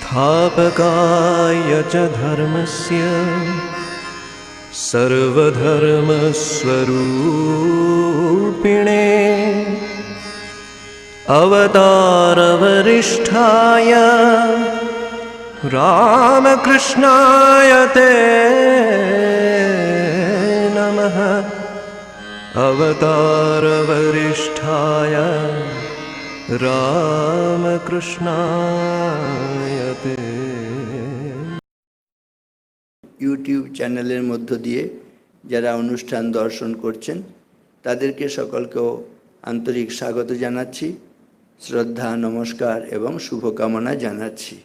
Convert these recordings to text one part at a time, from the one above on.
स्थापकाय च धर्मस्य सर्वधर्मस्वरूपिणे अवतारवरिष्ठाय रामकृष्णाय ते नमः। अवतारवरिष्ठाय রামকৃষ্ণায় তে। ইউটিউব চ্যানেলের মধ্য দিয়ে যারা অনুষ্ঠান দর্শন করছেন তাদেরকে সকলকেও আন্তরিক স্বাগত জানাচ্ছি, শ্রদ্ধা, নমস্কার এবং শুভকামনা জানাচ্ছি।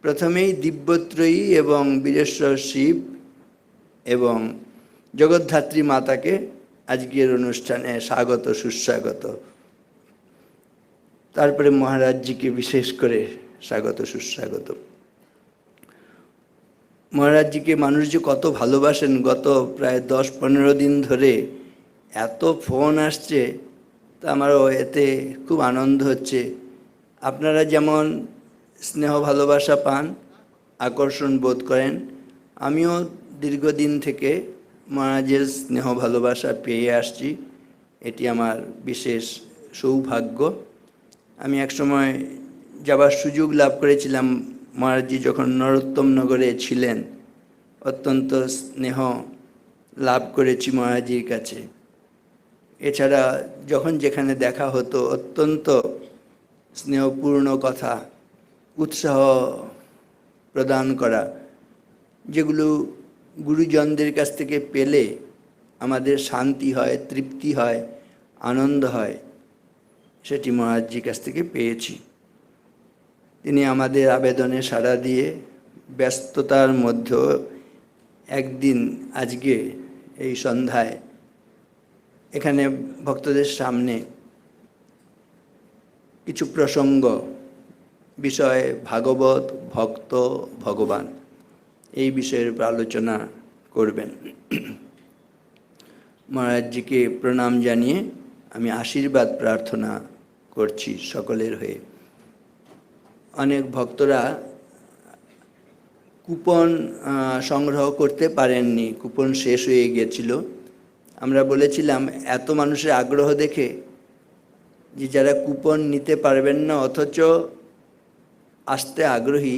প্রথমেই দিব্যত্রয়ী এবং বীরেশ্বর শিব এবং জগদ্ধাত্রী মাতাকে আজকের অনুষ্ঠানে স্বাগত, সুস্বাগত। তারপরে মহারাজজিকে বিশেষ করে স্বাগত, সুস্বাগত। মহারাজজিকে মানুষ যে কত ভালোবাসেন, গত প্রায় 10-15 দিন ধরে এত ফোন আসছে, তা আমারও এতে খুব আনন্দ হচ্ছে। আপনারা যেমন স্নেহ ভালোবাসা পান, আকর্ষণ বোধ করেন, আমিও দীর্ঘদিন থেকে মহারাজের স্নেহ ভালোবাসা পেয়ে আসছি। এটি আমার বিশেষ সৌভাগ্য। আমি একসময় যাবার সুযোগ লাভ করেছিলাম মহারাজজি যখন নরোত্তম নগরে ছিলেন। অত্যন্ত স্নেহ লাভ করেছি মহারাজজির কাছে। এছাড়া যখন যেখানে দেখা হতো অত্যন্ত স্নেহপূর্ণ কথা, উৎসাহ প্রদান করা, যেগুলো গুরুজনদের কাছ থেকে পেলে আমাদের শান্তি হয়, তৃপ্তি হয়, আনন্দ হয়, সেটি মহারাজজির কাছ থেকে পেয়েছি। তিনি আমাদের আবেদনে সাড়া দিয়ে ব্যস্ততার মধ্যেও একদিন আজকে এই সন্ধ্যায় এখানে ভক্তদের সামনে কিছু প্রসঙ্গ, বিষয় ভাগবত, ভক্ত, ভগবান, এই বিষয়ের উপর আলোচনা করবেন। মহারাজজিকে প্রণাম জানিয়ে আমি আশীর্বাদ প্রার্থনা করছি সকলের হয়ে। অনেক ভক্তরা কুপন সংগ্রহ করতে পারেননি, কুপন শেষ হয়ে গিয়েছিল। আমরা বলেছিলাম এত মানুষের আগ্রহ দেখে যে যারা কুপন নিতে পারবেন না অথচ আসতে আগ্রহী,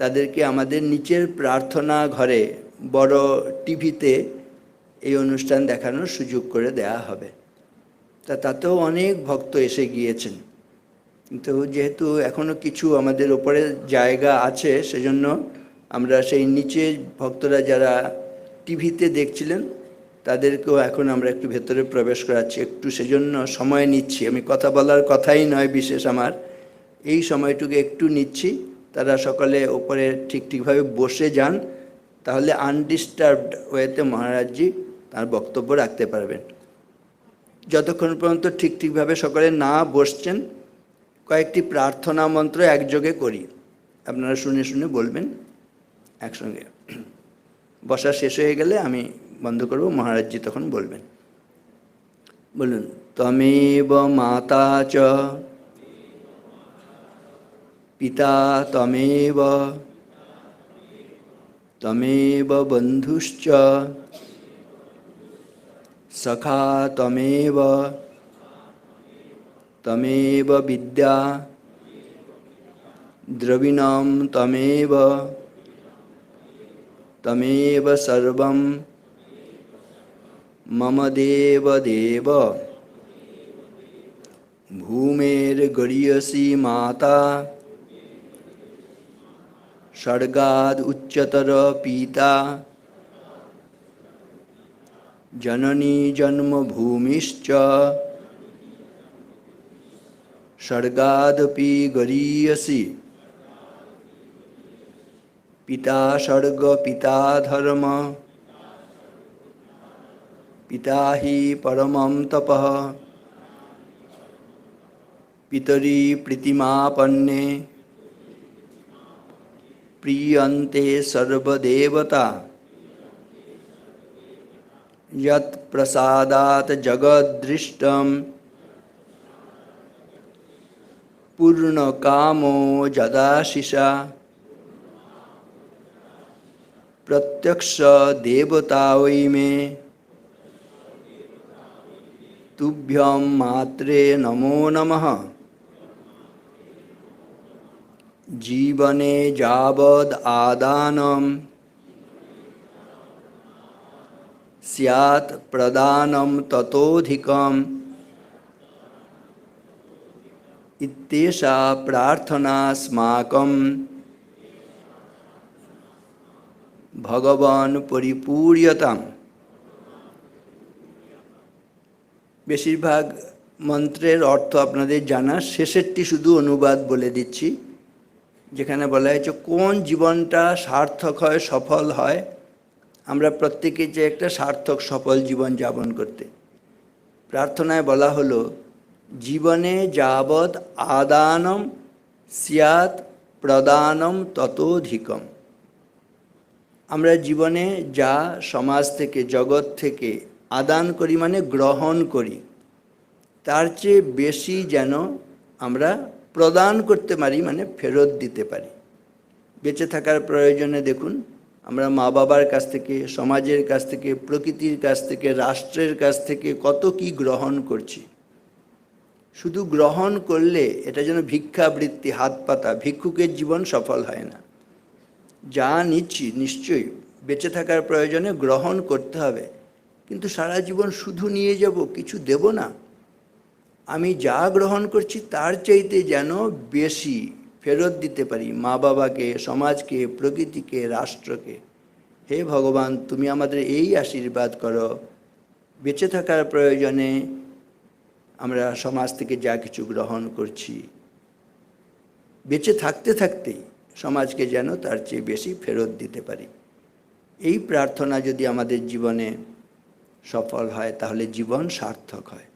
তাদেরকে আমাদের নিচের প্রার্থনা ঘরে বড় টিভিতে এই অনুষ্ঠান দেখানোর সুযোগ করে দেয়া হবে। তাতেও অনেক ভক্ত এসে গিয়েছেন, কিন্তু যেহেতু এখনও কিছু আমাদের ওপরে জায়গা আছে, সেজন্য আমরা সেই নিচে ভক্তরা যারা টিভিতে দেখছিলেন তাদেরকেও এখন আমরা একটু ভেতরে প্রবেশ করাচ্ছি। একটু সেজন্য সময় নিচ্ছি, আমি কথা বলার কথাই নয় বিশেষ আমার, এই সময়টুকু একটু নিচ্ছি। তারা সকলে ওপরে ঠিকভাবে বসে যান, তাহলে আনডিস্টার্বড ওয়েতে মহারাজজি তার বক্তব্য রাখতে পারবেন। যতক্ষণ পর্যন্ত ঠিকভাবে সকলে না বসছেন, কয়েকটি প্রার্থনা মন্ত্র একযোগে করি, আপনারা শুনে শুনে বলবেন একসঙ্গে। বসা শেষ হয়ে গেলে আমি বন্ধ করব, মহারাজজি তখন বলবেন। বলুন, ত্বমেব মাতা চ পিতা ত্বমেব, ত্বমেব বন্ধুশ্চ সখা ত্বমেব, ত্বমেব বিদ্যা দ্রবিণম ত্বমেব, ত্বমেব সর্বম মম দেব দেব। ভূমের গরীয়সী মাতা স্বর্গাদ উচ্চতর পিতা, জননী জন্মভূমিশ্চ স্বর্গাদপি গরীয়সী। পিতা স্বর্গ পিতা ধর্ম, পিতা হি পরমং তপঃ। পিতরি প্রীতিমাপন্নে প্রিয়ন্তে সর্বদেবতা। यत् प्रसादात् जगद्दृष्टं पूर्णकामो यदाशिषा प्रत्यक्ष देवता वै मे तुभ्यं मात्रे नमो नमः। जीवने यावद् आदानं स्यात् प्रदानं ततोऽधिकम् इत्येषा प्रार्थनास्माकं भगवान् परिपूर्यताम्। বেশিরভাগ মন্ত্রের অর্থ আপনাদের জানা, শেষেরটি শুধু অনুবাদ বলে দিচ্ছি, যেখানে বলা হয়েছে কোন জীবনটা সার্থক হয়, সফল হয়। আমরা প্রত্যেকে যে একটা সার্থক সফল জীবন যাপন করতে, প্রার্থনায় বলা হলো জীবনে যাবৎ আদানম স্যাৎ প্রদানম ততোধিকম। আমরা জীবনে যা সমাজ থেকে, জগৎ থেকে আদান করি মানে গ্রহণ করি, তার চেয়ে বেশি যেন আমরা প্রদান করতে পারি মানে ফেরত দিতে পারি। বেঁচে থাকার প্রয়োজনে দেখুন আমরা মা বাবার কাছ থেকে, সমাজের কাছ থেকে, প্রকৃতির কাছ থেকে, রাষ্ট্রের কাছ থেকে কত কি গ্রহণ করছি। শুধু গ্রহণ করলে এটা যেন ভিক্ষাবৃত্তি, হাত পাতা, ভিক্ষুকের জীবন সফল হয় না। যা নিচ্ছি নিশ্চয়ই বেঁচে থাকার প্রয়োজনে গ্রহণ করতে হবে, কিন্তু সারা জীবন শুধু নিয়ে যাব, কিছু দেব না। আমি যা গ্রহণ করছি তার চাইতে যেন বেশি ফেরত দিতে পারি মা বাবাকে, সমাজকে, প্রকৃতিকে, রাষ্ট্রকে। হে ভগবান, তুমি আমাদের এই আশীর্বাদ করো, বেঁচে থাকার প্রয়োজনে আমরা সমাজ থেকে যা কিছু গ্রহণ করছি, বেঁচে থাকতে থাকতেই সমাজকে যেন তার চেয়ে বেশি ফেরত দিতে পারি। এই প্রার্থনা যদি আমাদের জীবনে সফল হয় তাহলে জীবন সার্থক হয়।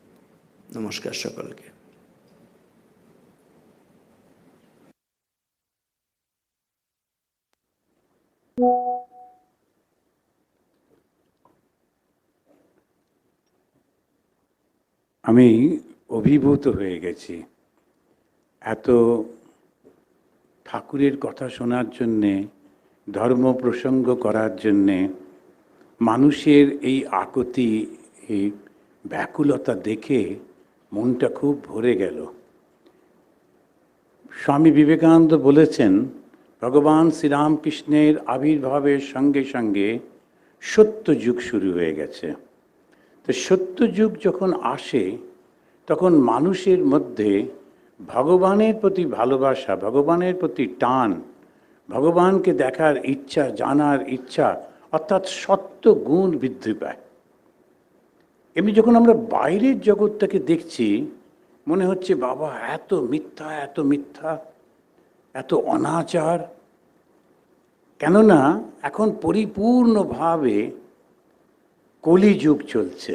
নমস্কার সকলকে। আমি অভিভূত হয়ে গেছি। এত ঠাকুরের কথা শোনার জন্যে, ধর্ম প্রসঙ্গ করার জন্যে, মানুষের এই আকুতি, এই ব্যাকুলতা দেখে মনটা খুব ভরে গেল। স্বামী বিবেকানন্দ বলেছেন, ভগবান শ্রীরামকৃষ্ণের আবির্ভাবের সঙ্গে সঙ্গে সত্যযুগ শুরু হয়ে গেছে। তো সত্যযুগ যখন আসে তখন মানুষের মধ্যে ভগবানের প্রতি ভালোবাসা, ভগবানের প্রতি টান, ভগবানকে দেখার ইচ্ছা, জানার ইচ্ছা, অর্থাৎ সত্য গুণ বৃদ্ধি পায়। এমনি যখন আমরা বাইরের জগৎটাকে দেখছি মনে হচ্ছে বাবা এত মিথ্যা, এত মিথ্যা, এত অনাচার। কেননা এখন পরিপূর্ণভাবে কলিযুগ চলছে,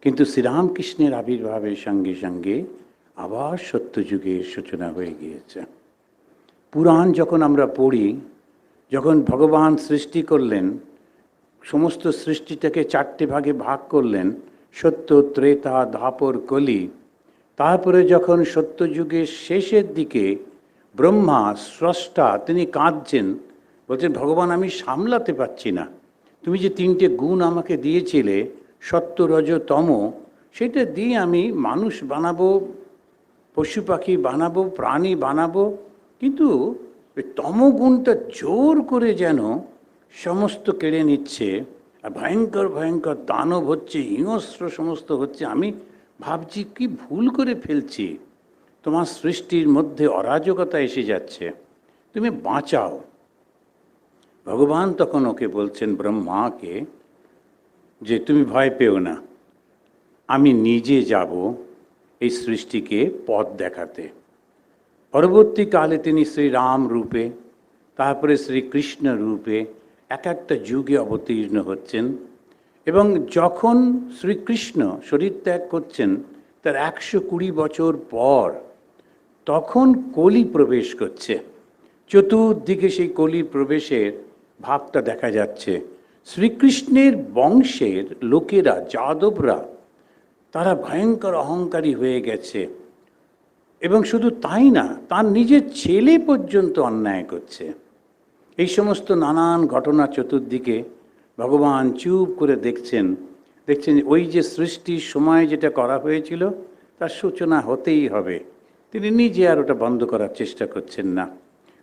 কিন্তু শ্রীরামকৃষ্ণের আবির্ভাবের সঙ্গে সঙ্গে আবার সত্যযুগের সূচনা হয়ে গিয়েছে। পুরাণ যখন আমরা পড়ি, যখন ভগবান সৃষ্টি করলেন, সমস্ত সৃষ্টিটাকে চারটে ভাগে ভাগ করলেন, সত্য, ত্রেতা, দ্বাপর, কলি। তারপরে যখন সত্যযুগের শেষের দিকে ব্রহ্মা স্রষ্টা তিনি কাঁদছেন, বলছেন ভগবান আমি সামলাতে পারছি না, তুমি যে তিনটে গুণ আমাকে দিয়েছিলে সত্য, রজ, তম, সেটা দিয়ে আমি মানুষ বানাবো, পশু পাখি বানাবো, প্রাণী বানাবো, কিন্তু তমগুণটা জোর করে যেন সমস্ত কেড়ে নিচ্ছে, আর ভয়ঙ্কর ভয়ঙ্কর দানব হচ্ছে, হিংস্র সমস্ত হচ্ছে। আমি ভাবছি কি ভুল করে ফেলছি, তোমার সৃষ্টির মধ্যে অরাজকতা এসে যাচ্ছে, তুমি বাঁচাও। ভগবান তখন ওকে বলছেন, ব্রহ্মাকে, যে তুমি ভয় পেও না, আমি নিজে যাব এই সৃষ্টিকে পথ দেখাতে। পরবর্তীকালে তিনি শ্রীরাম রূপে, তারপরে শ্রীকৃষ্ণ রূপে এক একটা যুগে অবতীর্ণ হচ্ছেন। এবং যখন শ্রীকৃষ্ণ শরীর ত্যাগ করছেন তার 120 বছর পর, তখন কলি প্রবেশ করছে। চতুর্দিকে সেই কলি প্রবেশের ভাবটা দেখা যাচ্ছে। শ্রীকৃষ্ণের বংশের লোকেরা, যাদবরা, তারা ভয়ঙ্কর অহংকারী হয়ে গেছে। এবং শুধু তাই না, তার নিজের ছেলে পর্যন্ত অন্যায় করছে। এই সমস্ত নানান ঘটনা চতুর্দিকে ভগবান চুপ করে দেখছেন ওই যে সৃষ্টির সময় যেটা করা হয়েছিল তার সূচনা হতেই হবে। তিনি নিজে আর ওটা বন্ধ করার চেষ্টা করছেন না।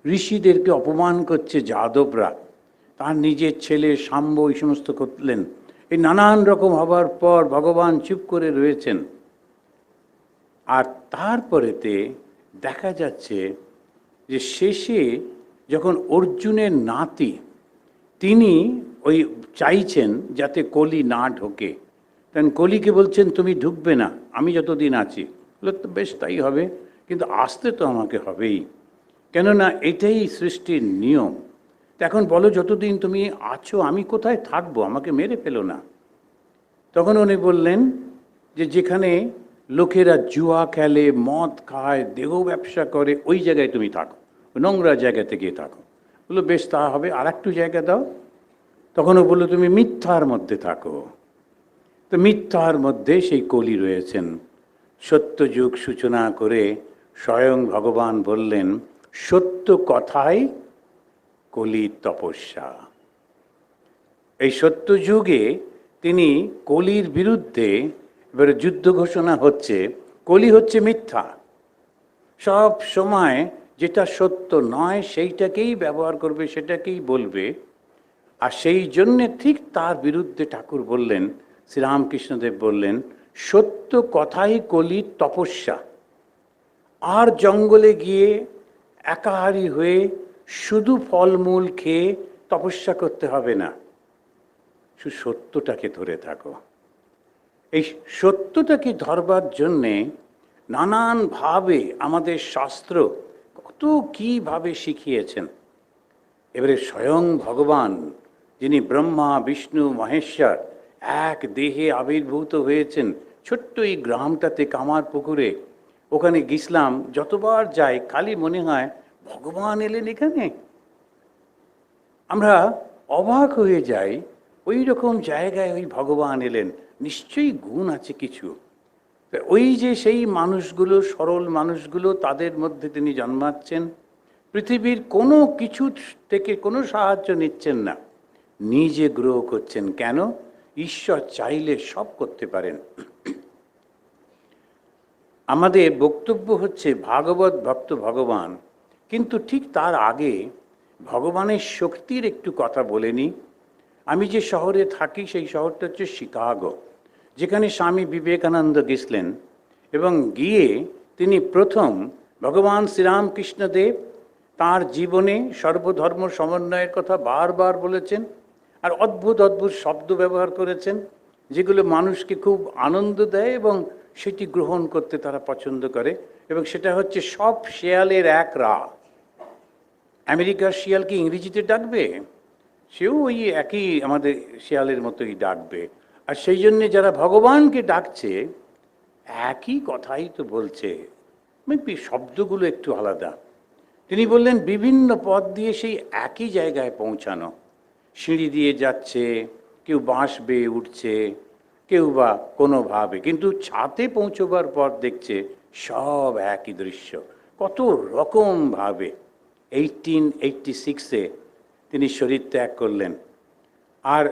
ঋষিদেরকে অপমান করছে যাদবরা, তার নিজের ছেলে শাম্ব এই সমস্ত করলেন। এই নানান রকম হবার পর ভগবান চুপ করে রয়েছেন। আর তারপরেতে দেখা যাচ্ছে যে শেষে যখন অর্জুনের নাতি তিনি ওই চাইছেন যাতে কলি না ঢোকে, কারণ কলিকে বলছেন তুমি ঢুকবে না, আমি যতদিন আছি। বলে তো বেশ তাই হবে, কিন্তু আসতে তো আমাকে হবেই, কেননা এটাই সৃষ্টির নিয়ম। তো এখন বলো যতদিন তুমি আছো আমি কোথায় থাকবো, আমাকে মেরে ফেলো না। তখন উনি বললেন যে যেখানে লোকেরা জুয়া খেলে, মদ খায়, দেহ ব্যবসা করে, ওই জায়গায় তুমি থাকো, নোংরা জায়গাতে গিয়ে থাকো। বললো বেশ তা হবে, আর একটু জায়গা দাও। তখনও বললো তুমি মিথ্যার মধ্যে থাকো। তো মিথ্যার মধ্যে সেই কলি রয়েছেন। সত্যযুগ সূচনা করে স্বয়ং ভগবান বললেন সত্য কথাই কলির তপস্যা। এই সত্যযুগে তিনি কলির বিরুদ্ধে এবারে যুদ্ধ ঘোষণা হচ্ছে। কলি হচ্ছে মিথ্যা, সব সময় যেটা সত্য নয় সেইটাকেই ব্যবহার করবে, সেটাকেই বলবে। আর সেই জন্যে ঠিক তার বিরুদ্ধে ঠাকুর বললেন, শ্রীরামকৃষ্ণদেব বললেন সত্য কথাই কলির তপস্যা। আর জঙ্গলে গিয়ে একাহারি হয়ে শুধু ফলমূল খেয়ে তপস্যা করতে হবে না, শুধু সত্যটাকে ধরে থাকো। এই সত্যটাকে ধরবার জন্যে নানানভাবে আমাদের শাস্ত্র কত কীভাবে শিখিয়েছেন। এবারে স্বয়ং ভগবান যিনি ব্রহ্মা বিষ্ণু মহেশ্বর এক দেহে আবির্ভূত হয়েছেন ছোট্ট এই গ্রামটাতে কামারপুকুরে, ওখানে গেছিলাম, যতবার যাই খালি মনে হয় ভগবান এলেন এখানে। আমরা অবাক হয়ে যাই, ওই রকম জায়গায় ওই ভগবান এলেন, নিশ্চয়ই গুণ আছে কিছু। ওই যে সেই মানুষগুলো, সরল মানুষগুলো, তাদের মধ্যে তিনি জন্মাচ্ছেন। পৃথিবীর কোনো কিছু থেকে কোনো সাহায্য নিচ্ছেন না, নিজে গ্রহ করছেন। কেন? ঈশ্বর চাইলে সব করতে পারেন। আমাদের বক্তব্য হচ্ছে ভাগবত ভক্ত ভগবান, কিন্তু ঠিক তার আগে ভগবানের শক্তির একটু কথা বলে নিই। আমি যে শহরে থাকি সেই শহরটা হচ্ছে শিকাগো, যেখানে স্বামী বিবেকানন্দ গেছিলেন। এবং গিয়ে তিনি প্রথম ভগবান শ্রীরামকৃষ্ণদেব তাঁর জীবনে সর্বধর্ম সমন্বয়ের কথা বারবার বলেছেন, আর অদ্ভুত অদ্ভুত শব্দ ব্যবহার করেছেন যেগুলো মানুষকে খুব আনন্দ দেয় এবং সেটি গ্রহণ করতে তারা পছন্দ করে। এবং সেটা হচ্ছে সব শেয়ালের এক রা। আমেরিকার শিয়ালকে ইংরেজিতে ডাকবে, সেও ওই একই আমাদের শিয়ালের মতোই ডাকবে। আর সেই জন্যে যারা ভগবানকে ডাকছে একই কথাই তো বলছে, শব্দগুলো একটু আলাদা। তিনি বললেন বিভিন্ন পথ দিয়ে সেই একই জায়গায় পৌঁছানো। সিঁড়ি দিয়ে যাচ্ছে, কেউ বাঁশ বেয়ে উঠছে, কেউ বা কোনোভাবে, কিন্তু ছাদে পৌঁছবার পর দেখছে সব একই দৃশ্য, কত রকমভাবে। 1886-এ তিনি শরীর ত্যাগ করলেন। আর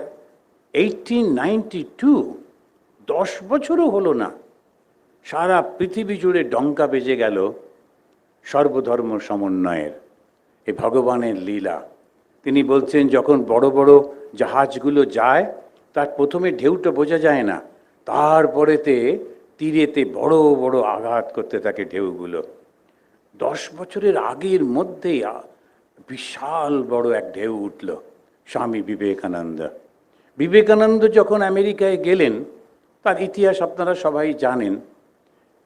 1892, 10 বছরও হলো না, সারা পৃথিবী জুড়ে ডঙ্কা বেজে গেল সর্বধর্ম সমন্বয়ের, এ ভগবানের লীলা। তিনি বলছেন যখন বড় বড় জাহাজগুলো যায় তার প্রথমে ঢেউটা বোঝা যায় না, তারপরেতে তীরেতে বড় বড় আঘাত করতে থাকে ঢেউগুলো। 10 বছরের আগের মধ্যেই বিশাল বড় এক ঢেউ উঠল। স্বামী বিবেকানন্দ বিবেকানন্দ যখন আমেরিকায় গেলেন তার ইতিহাস আপনারা সবাই জানেন,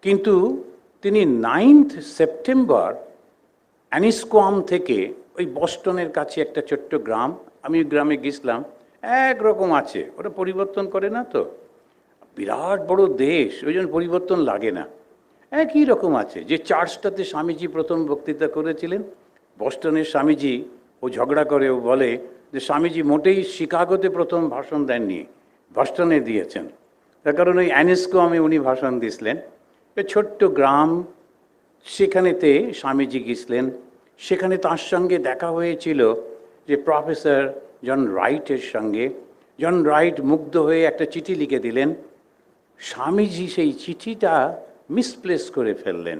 কিন্তু তিনি 9 সেপ্টেম্বর অ্যানিস্কোয়াম থেকে, ওই বস্টনের কাছে একটা ছোট্ট গ্রাম, আমি ওই গ্রামে গেছিলাম, একরকম আছে, ওটা পরিবর্তন করে না তো, বিরাট বড় দেশ, ওই জন্য পরিবর্তন লাগে না, একই রকম আছে। যে চার্চটাতে স্বামীজি প্রথম বক্তৃতা করেছিলেন, বস্টনের স্বামীজি, ও ঝগড়া করে, ও বলে যে স্বামীজি মোটেই শিকাগোতে প্রথম ভাষণ দেননি, বস্টনে দিয়েছেন। তার কারণ ওই অ্যানিস্কোয়ামে উনি ভাষণ দিয়েছিলেন। ছোট্ট গ্রাম, সেখানেতে স্বামীজি গেছিলেন। সেখানে তার সঙ্গে দেখা হয়েছিল যে প্রফেসর জন রাইটের সঙ্গে। জন রাইট মুগ্ধ হয়ে একটা চিঠি লিখে দিলেন। স্বামীজি সেই চিঠিটা মিসপ্লেস করে ফেললেন।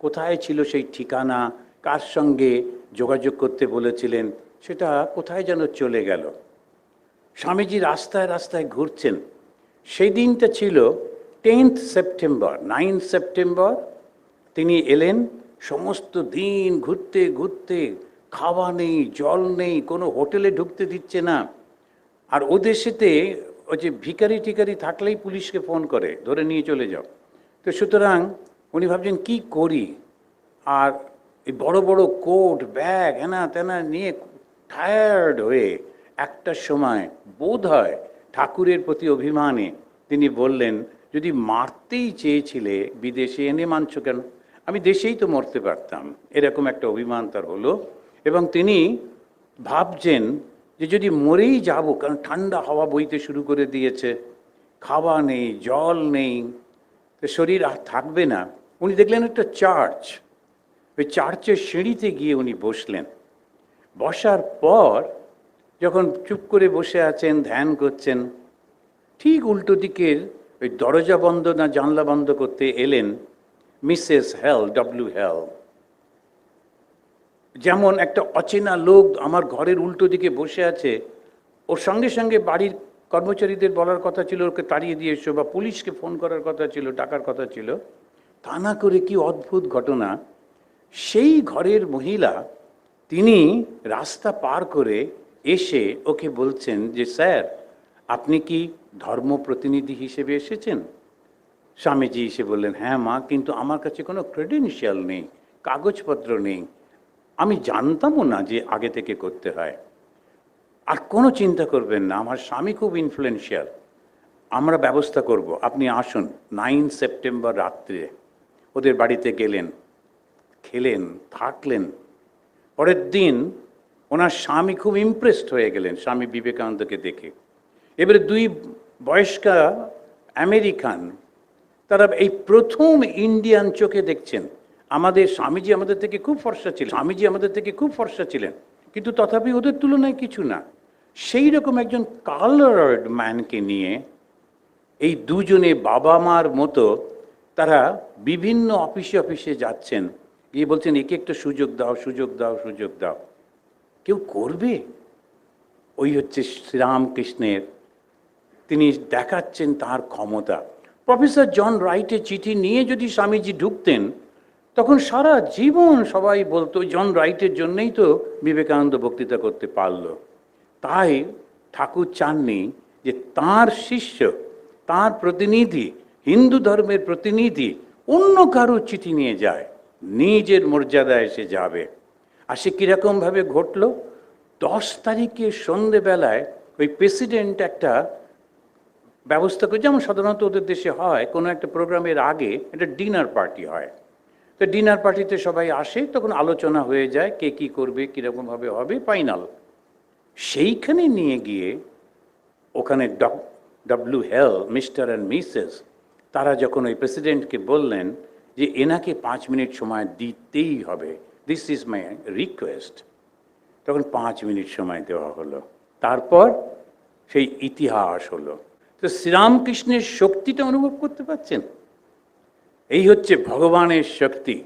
কোথায় ছিল সেই ঠিকানা, কার সঙ্গে যোগাযোগ করতে বলেছিলেন, সেটা কোথায় যেন চলে গেল। স্বামীজি রাস্তায় রাস্তায় ঘুরছেন। সেই দিনটা ছিল 10th সেপ্টেম্বর। 9 সেপ্টেম্বর তিনি এলেন। সমস্ত দিন ঘুরতে ঘুরতে, খাওয়া নেই, জল নেই, কোনো হোটেলে ঢুকতে দিচ্ছে না। আর ও দেশেতে ওই যে ভিখারি টিকারি থাকলেই পুলিশকে ফোন করে, ধরে নিয়ে চলে যাও। তো সুতরাং উনি ভাবছেন কি করি। আর এই বড় বড় কোট ব্যাগ হেনা তেনা নিয়ে টায়ার্ড হয়ে একটা সময় বোধ হয় ঠাকুরের প্রতি অভিমানে তিনি বললেন, যদি মারতেই চেয়েছিলে বিদেশে এনে মানছ কেন? আমি দেশেই তো মরতে পারতাম। এরকম একটা অভিমান তার হলো। এবং তিনি ভাবছেন যে যদি মরেই যাব, কারণ ঠান্ডা হাওয়া বইতে শুরু করে দিয়েছে, খাওয়া নেই, জল নেই, তো শরীর আর থাকবে না। উনি দেখলেন একটা চার্চ। ওই চার্চের সিঁড়িতে গিয়ে উনি বসলেন। বসার পর যখন চুপ করে বসে আছেন, ধ্যান করছেন, ঠিক উল্টো দিকের ওই দরজা বন্ধ না জানলা বন্ধ করতে এলেন মিসেস হেল, ডব্লিউ হেল। যেমন একটা অচেনা লোক আমার ঘরের উল্টো দিকে বসে আছে, ওর সঙ্গে সঙ্গে বাড়ির কর্মচারীদের বলার কথা ছিল ওকে তাড়িয়ে দিয়ে এসো, বা পুলিশকে ফোন করার কথা ছিল, ডাকার কথা ছিল। তা না করে কি অদ্ভুত ঘটনা, সেই ঘরের মহিলা তিনি রাস্তা পার করে এসে ওকে বলছেন যে স্যার, আপনি কি ধর্ম প্রতিনিধি হিসেবে এসেছেন? স্বামীজি এসে বললেন, হ্যাঁ মা, কিন্তু আমার কাছে কোনো ক্রেডেনশিয়াল নেই, কাগজপত্র নেই, আমি জানতামও না যে আগে থেকে করতে হয়। আর কোনো চিন্তা করবেন না, আমার স্বামী খুব ইনফ্লুয়েন্সিয়াল, আমরা ব্যবস্থা করব, আপনি আসুন। 9 সেপ্টেম্বর রাত্রে ওদের বাড়িতে গেলেন, খেলেন, থাকলেন। পরের দিন ওনার স্বামী খুব ইমপ্রেসড হয়ে গেলেন স্বামী বিবেকানন্দকে দেখে। এবারে দুই বয়স্কা আমেরিকান, তারা এই প্রথম ইন্ডিয়ান চোখে দেখছেন। আমাদের স্বামীজি আমাদের থেকে খুব ফর্সা ছিলেন, স্বামীজি আমাদের থেকে খুব ফর্সা ছিলেন, কিন্তু তথাপি ওদের তুলনায় কিছু না। সেই রকম একজন কালার্ড ম্যানকে নিয়ে এই দুজনে বাবা মার মতো তারা বিভিন্ন অফিসে অফিসে যাচ্ছেন, গিয়ে বলছেন একে একটা সুযোগ দাও, সুযোগ দাও, সুযোগ দাও। কেউ করবে? ওই হচ্ছে শ্রীরামকৃষ্ণের, তিনি দেখাচ্ছেন তার ক্ষমতা। প্রফেসর জন রাইটের চিঠি নিয়ে যদি স্বামীজি ঢুকতেন, তখন সারা জীবন সবাই বলতো জন রাইটের জন্যই তো বিবেকানন্দ বক্তৃতা করতে পারল। তাই ঠাকুর চাননি যে তার শিষ্য, তার প্রতিনিধি, হিন্দু ধর্মের প্রতিনিধি অন্য কারো চিঠি নিয়ে যায়, নিজের মর্যাদায় এসে যাবে। আর সে কীরকমভাবে ঘটল, 10 তারিখে সন্ধেবেলায় ওই প্রেসিডেন্ট একটা ব্যবস্থা করে, যেমন সাধারণত ওদের দেশে হয়, কোনো একটা প্রোগ্রামের আগে একটা ডিনার পার্টি হয়। তো ডিনার পার্টিতে সবাই আসে, তখন আলোচনা হয়ে যায় কে কী করবে, কীরকমভাবে হবে, ফাইনাল। সেইখানে নিয়ে গিয়ে ওখানে ডব্লিউ হেল, মিস্টার অ্যান্ড মিসেস, তারা যখন ওই প্রেসিডেন্টকে বললেন যে এনাকে 5 মিনিট সময় দিতেই হবে, দিস ইজ মাই রিকোয়েস্ট, তখন 5 মিনিট সময় দেওয়া হলো। তারপর সেই ইতিহাস হলো। তো শ্রীরামকৃষ্ণের শক্তিটা অনুভব করতে পারছেন? এই হচ্ছে ভগবানের শক্তি,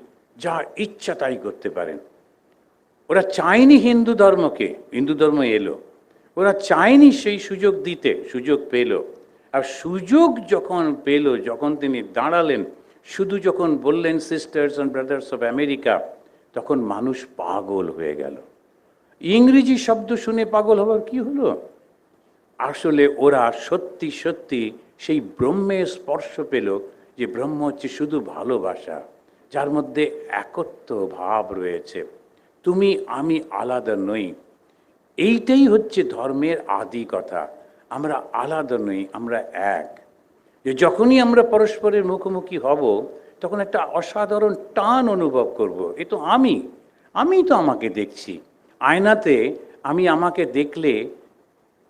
যা ইচ্ছা তাই করতে পারেন। ওরা চায়নি হিন্দু ধর্মকে, হিন্দু ধর্ম এলো, ওরা চায়নি সেই সুযোগ দিতে, সুযোগ পেল। আর সুযোগ যখন পেল, যখন তিনি দাঁড়ালেন, শুধু যখন বললেন sisters and brothers of America, তখন মানুষ পাগল হয়ে গেল। ইংরেজি শব্দ শুনে পাগল হবার কি হলো? আসলে ওরা সত্যি সত্যি সেই ব্রহ্মের স্পর্শ পেল, যে ব্রহ্ম হচ্ছে শুধু ভালোবাসা, যার মধ্যে একত্ব ভাব রয়েছে, তুমি আমি আলাদা নই। এইটাই হচ্ছে ধর্মের আদি কথা, আমরা আলাদা নই, আমরা এক। যে যখনই আমরা পরস্পরের মুখোমুখি হব, তখন একটা অসাধারণ টান অনুভব করব। এ তো আমি তো আমাকে দেখছি আয়নাতে। আমি আমাকে দেখলে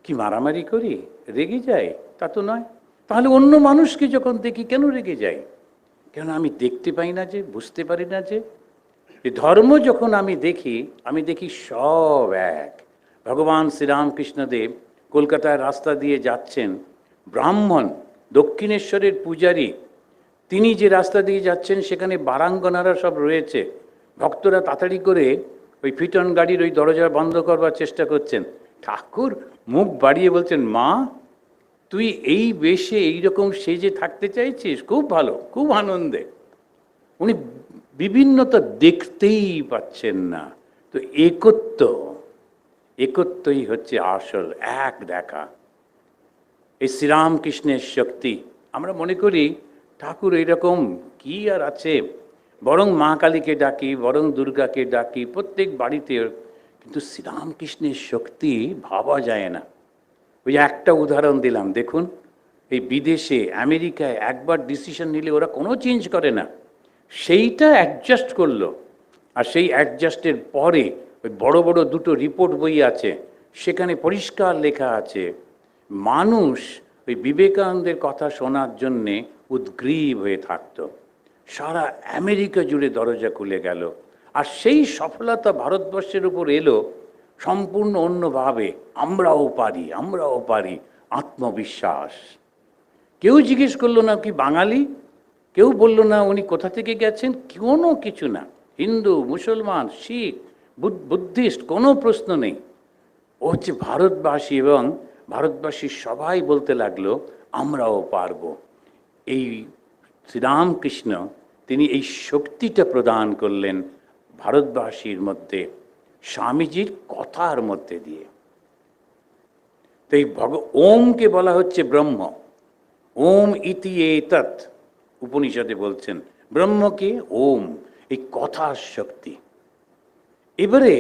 কি মারামারি করি, রেগে যাই? তা তো নয়। তাহলে অন্য মানুষকে যখন দেখি কেন রেগে যাই? কেন আমি দেখতে পাই না যে, বুঝতে পারি না যে? এই ধর্ম যখন আমি দেখি সব এক। ভগবান শ্রীরামকৃষ্ণদেব কলকাতার রাস্তা দিয়ে যাচ্ছেন, ব্রাহ্মণ দক্ষিণেশ্বরের পূজারী, তিনি যে রাস্তা দিয়ে যাচ্ছেন সেখানে বারাঙ্গনারা সব রয়েছে। ভক্তরা তাড়াতাড়ি করে ওই ফিটন গাড়ির ওই দরজা বন্ধ করবার চেষ্টা করছেন। ঠাকুর মুখ বাড়িয়ে বলছেন, মা তুই এই বেশে এইরকম সেজে থাকতে চাইছিস, খুব ভালো, খুব আনন্দে। উনি বিভিন্নতা দেখতেই পাচ্ছেন না। তো একত্বই হচ্ছে আসল, এক দেখা। এই শ্রীরামকৃষ্ণের শক্তি। আমরা মনে করি ঠাকুর এইরকম কি আর আছে, বরং মা কালীকে ডাকি, বরং দুর্গাকে ডাকি প্রত্যেক বাড়িতে, কিন্তু শ্রীরামকৃষ্ণের শক্তি ভাবা যায় না। ওই একটা উদাহরণ দিলাম, দেখুন এই বিদেশে আমেরিকায় একবার ডিসিশন নিলে ওরা কোনো চেঞ্জ করে না, সেইটা অ্যাডজাস্ট করলো। আর সেই অ্যাডজাস্টের পরে ওই বড় বড় দুটো রিপোর্ট বই আছে, সেখানে পরিষ্কার লেখা আছে মানুষ ওই বিবেকানন্দের কথা শোনার জন্যে উদ্গ্রীব হয়ে থাকত। সারা আমেরিকা জুড়ে দরজা খুলে গেল। আর সেই সফলতা ভারতবর্ষের উপর এলো সম্পূর্ণ অন্যভাবে। আমরাও পারি, আত্মবিশ্বাস। কেউ জিজ্ঞেস করলো না কি বাঙালি, কেউ বলল না উনি কোথা থেকে গেছেন, কোনো কিছু না। হিন্দু, মুসলমান, শিখ, বুদ্ধিস্ট, কোনো প্রশ্ন নেই। ও হচ্ছে ভারতবাসী, এবং ভারতবাসী সবাই বলতে লাগলো আমরাও পারবো। এই শ্রীরামকৃষ্ণ তিনি এই শক্তিটা প্রদান করলেন ভারতবাসীর মধ্যে স্বামীজির কথার মধ্যে দিয়ে। তো এই ওমকে বলা হচ্ছে ব্রহ্ম। ওম ইতি এতৎ উপনিষদে বলছেন, ব্রহ্মকে ওম, এই কথার শক্তি। এবারে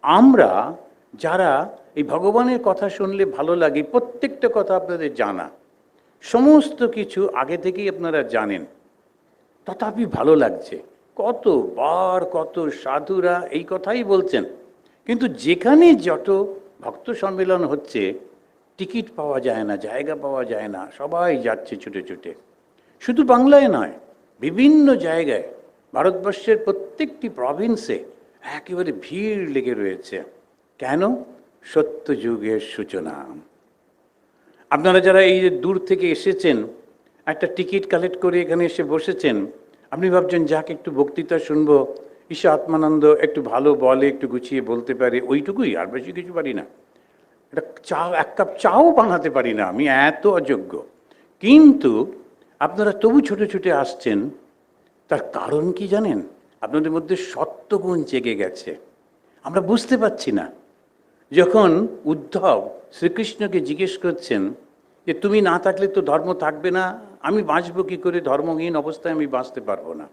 আমরা যারা এই ভগবানের কথা শুনলে ভালো লাগে, প্রত্যেকটা কথা আপনাদের জানা, সমস্ত কিছু আগে থেকেই আপনারা জানেন, তথাপি ভালো লাগছে। কতবার কত সাধুরা এই কথাই বলছেন, কিন্তু যেখানে যত ভক্ত সম্মেলন হচ্ছে টিকিট পাওয়া যায় না, জায়গা পাওয়া যায় না, সবাই যাচ্ছে ছুটে ছুটে। শুধু বাংলায় নয়, বিভিন্ন জায়গায় ভারতবর্ষের প্রত্যেকটি প্রভিন্সে একেবারে ভিড় লেগে রয়েছে। কেন? সত্যযুগের সূচনা। আপনারা যারা এই দূর থেকে এসেছেন, একটা টিকিট কালেক্ট করে এখানে এসে বসেছেন, আপনি ভাবছেন যাক একটু বক্তৃতা শুনবো, ঈশা আত্মানন্দ একটু ভালো বলে, একটু গুছিয়ে বলতে পারে, ওইটুকুই, আর বেশি কিছু পারি না। এক কাপ চাও বানাতে পারি না, আমি এত অযোগ্য। কিন্তু আপনারা তবু ছুটে ছুটে আসছেন, তার কারণ কি জানেন? আপনাদের মধ্যে সত্যগুণ জেগে গেছে। আমরা বুঝতে পারছি না। যখন উদ্ধব শ্রীকৃষ্ণকে জিজ্ঞেস করছেন যে তুমি না থাকলে তো ধর্ম থাকবে না, আমি বাঁচবো কী করে, ধর্মহীন অবস্থায় আমি বাঁচতে পারবো না,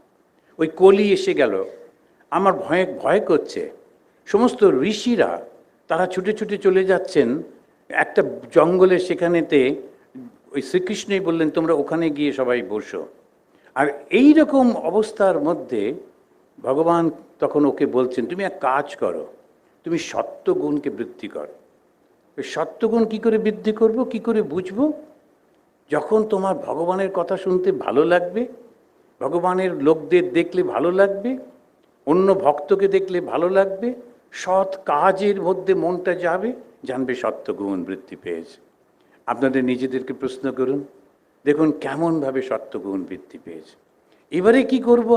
ওই কলি এসে গেল, আমার ভয় করছে। সমস্ত ঋষিরা তারা ছুটে ছুটে চলে যাচ্ছেন একটা জঙ্গলে, সেখানেতে ওই শ্রীকৃষ্ণই বললেন তোমরা ওখানে গিয়ে সবাই বসো। আর এই রকম অবস্থার মধ্যে ভগবান তখন ওকে বলছেন তুমি এক কাজ করো, তুমি সত্যগুণকে বৃদ্ধি করো। ওই সত্যগুণ কী করে বৃদ্ধি করব, কী করে বুঝবো? যখন তোমার ভগবানের কথা শুনতে ভালো লাগবে, ভগবানের লোকদের দেখলে ভালো লাগবে, অন্য ভক্তকে দেখলে ভালো লাগবে, সৎ কাজের মধ্যে মনটা যাবে, জানবে সত্যগুণ বৃদ্ধি পেয়েছে। আপনাদের নিজেদেরকে প্রশ্ন করুন, দেখুন কেমনভাবে সত্যগুণ বৃদ্ধি পেয়েছে। এবারে কি করব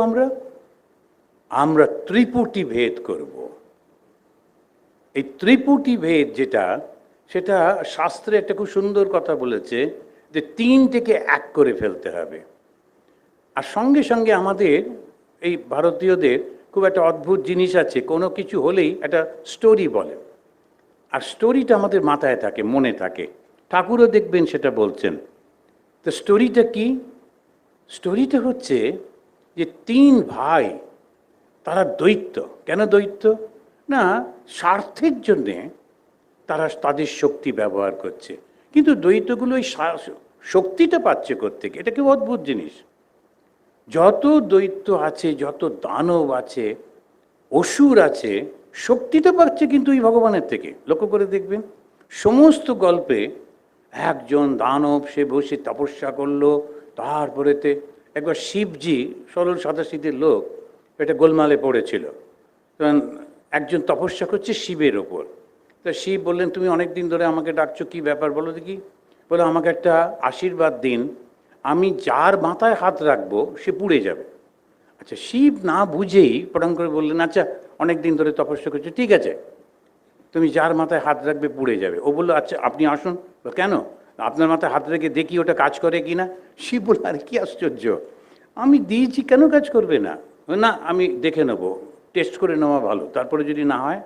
আমরা ত্রিপুটি ভেদ করব। এই ত্রিপুটি ভেদ যেটা, সেটা শাস্ত্রে একটা খুব সুন্দর কথা বলেছে যে 3 থেকে 1 করে ফেলতে হবে। আর সঙ্গে সঙ্গে আমাদের এই ভারতীয়দের খুব একটা অদ্ভুত জিনিস আছে, কোনো কিছু হলেই একটা স্টোরি বলে, আর স্টোরিটা আমাদের মাথায় থাকে, মনে থাকে। ঠাকুরও দেখবেন সেটা বলছেন। তো স্টোরিটা কি? স্টোরিটা হচ্ছে যে 3 ভাই, তারা দৈত্য। কেন দৈত্য? না, স্বার্থের জন্যে তারা তাদের শক্তি ব্যবহার করছে, কিন্তু দৈত্যগুলো ওই শক্তিটা পাচ্ছে কোত্থেকে? এটা কি অদ্ভুত জিনিস। যত দৈত্য আছে, যত দানব আছে, অসুর আছে, শক্তিটা পাচ্ছে কিন্তু এই ভগবানের থেকে। লক্ষ্য করে দেখবেন সমস্ত গল্পে একজন দানব, সে বসে তপস্যা করলো, তারপরেতে একবার শিবজি সরল সাদাসিধে লোক, এটা গোলমালে পড়েছিল। তখন একজন তপস্যা করছে শিবের ওপর। তো শিব বললেন, তুমি অনেক দিন ধরে আমাকে ডাকছো, কি ব্যাপার বলো দেখি। বলে, আমাকে একটা আশীর্বাদ দিন, আমি যার মাথায় হাত রাখবো সে পুড়ে যাবে। আচ্ছা, শিব না বুঝেই পটাং করে বললেন, আচ্ছা অনেক দিন ধরে তপস্যা করছো, ঠিক আছে, তুমি যার মাথায় হাত রাখবে পুড়ে যাবে। ও বললো, আচ্ছা আপনি আসুন। কেন, আপনার মাথায় হাত রেখে দেখি ওটা কাজ করে কি না। শিব বলল, আরে কি আশ্চর্য, আমি দিয়েছি, কেন কাজ করবে না? না, আমি দেখে নেবো, টেস্ট করে নেওয়া ভালো, তারপরে যদি না হয়।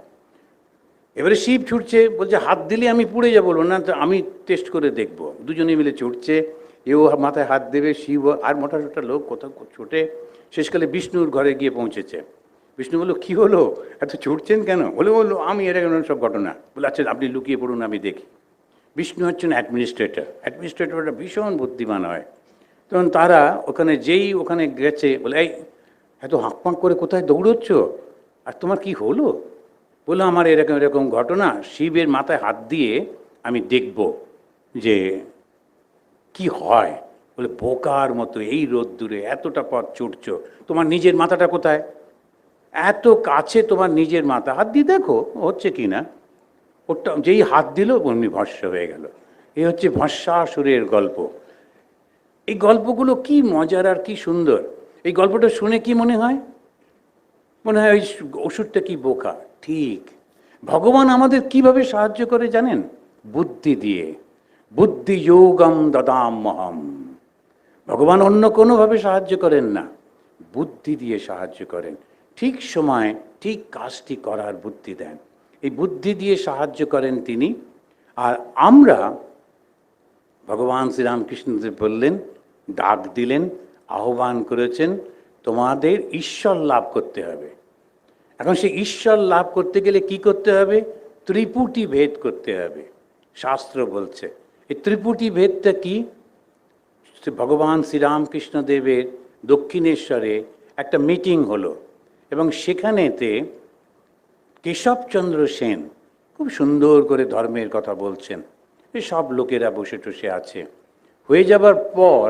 এবারে শিব ছুটছে, বলছে হাত দিলে আমি পুড়ে যাবো। বলবো না, আমি টেস্ট করে দেখব। দুজনে মিলে ছুটছে, এও মাথায় হাত দেবে, শিব আর মোটা সোটা লোক কোথাও ছুটে শেষকালে বিষ্ণুর ঘরে গিয়ে পৌঁছেছে। বিষ্ণু বললো, কি হলো, এত ছুটছেন কেন? বললো আমি এটা কেন সব ঘটনা। বলে, আচ্ছা আপনি লুকিয়ে পড়ুন, আমি দেখি। বিষ্ণু হচ্ছেন অ্যাডমিনিস্ট্রেটরটা ভীষণ বুদ্ধিমান হয়। তখন তারা ওখানে গেছে, বলে, এই এত হাঁকপাঁক করে কোথায় দৌড়চ্ছ, আর তোমার কি হলো? বললো, আমার এরকম এরকম ঘটনা, শিবের মাথায় হাত দিয়ে আমি দেখব যে কি হয়। বলে, বোকার মতো এই রোদ্দুরে এতটা পথ ছুটছ, তোমার নিজের মাথাটা কোথায়? এত কাছে তোমার নিজের মাথা, হাত দিয়ে দেখো হচ্ছে কি না। ওটা যেই হাত দিল অমনি ভস্ম হয়ে গেল। এই হচ্ছে ভস্মাসুরের গল্প। এই গল্পগুলো কি মজার আর কি সুন্দর। এই গল্পটা শুনে কি মনে হয়? মনে হয় ওই অসুরটা কি বোকা। ঠিক, ভগবান আমাদের কিভাবে সাহায্য করে জানেন? বুদ্ধি দিয়ে। বুদ্ধি যোগম দদাম্যহম। ভগবান অন্য কোনোভাবে সাহায্য করেন না, বুদ্ধি দিয়ে সাহায্য করেন। ঠিক সময় ঠিক কাজটি করার বুদ্ধি দেন, এই বুদ্ধি দিয়ে সাহায্য করেন তিনি। আর আমরা, ভগবান শ্রীরামকৃষ্ণদেব বললেন, ডাক দিলেন, আহ্বান করেছেন, তোমাদের ঈশ্বর লাভ করতে হবে। এখন সেই ঈশ্বর লাভ করতে গেলে কি করতে হবে? ত্রিপুটি ভেদ করতে হবে। শাস্ত্র বলছে এই ত্রিপুটি ভেদটা কি? ভগবান শ্রীরামকৃষ্ণদেবের দক্ষিণেশ্বরে একটা মিটিং হলো, এবং সেখানেতে কেশবচন্দ্র সেন খুব সুন্দর করে ধর্মের কথা বলছেন। সব লোকেরা বসে টসে আছে। হয়ে যাবার পর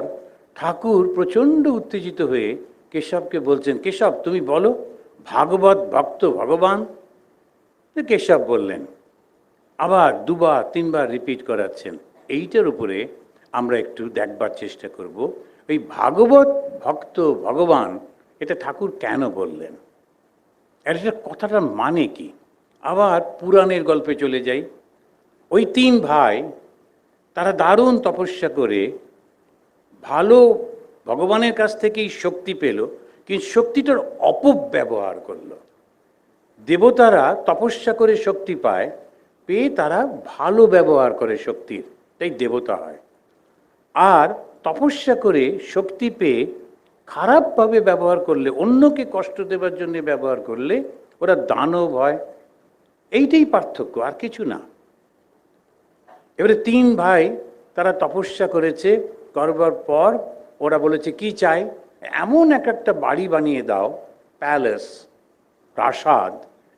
ঠাকুর প্রচণ্ড উত্তেজিত হয়ে কেশবকে বলছেন, কেশব তুমি বলো, ভাগবত ভক্ত ভগবান? কেশব বললেন, আবার দুবার তিনবার রিপিট করাচ্ছেন। এইটার উপরে আমরা একটু দেখবার চেষ্টা করব, ওই ভাগবত ভক্ত ভগবান এটা ঠাকুর কেন বললেন, এটা কথাটার মানে কি। আবার পুরাণের গল্পে চলে যাই। ওই তিন ভাই, তারা দারুণ তপস্যা করে ভালো ভগবানের কাছ থেকেই শক্তি পেল, কিন্তু শক্তিটার অপব্যবহার করলো। দেবতারা তপস্যা করে শক্তি পায়, পেয়ে তারা ভালো ব্যবহার করে শক্তির, তাই দেবতা হয়। আর তপস্যা করে শক্তি পেয়ে খারাপভাবে ব্যবহার করলে, অন্যকে কষ্ট দেবার জন্য ব্যবহার করলে ওরা দানব হয়। এইটাই পার্থক্য, আর কিছু না। এবারে তিন ভাই তারা তপস্যা করেছে, করবার পর ওরা বলেছে কি চাই, এমন একটা বাড়ি বানিয়ে দাও, প্যালেস, প্রাসাদ,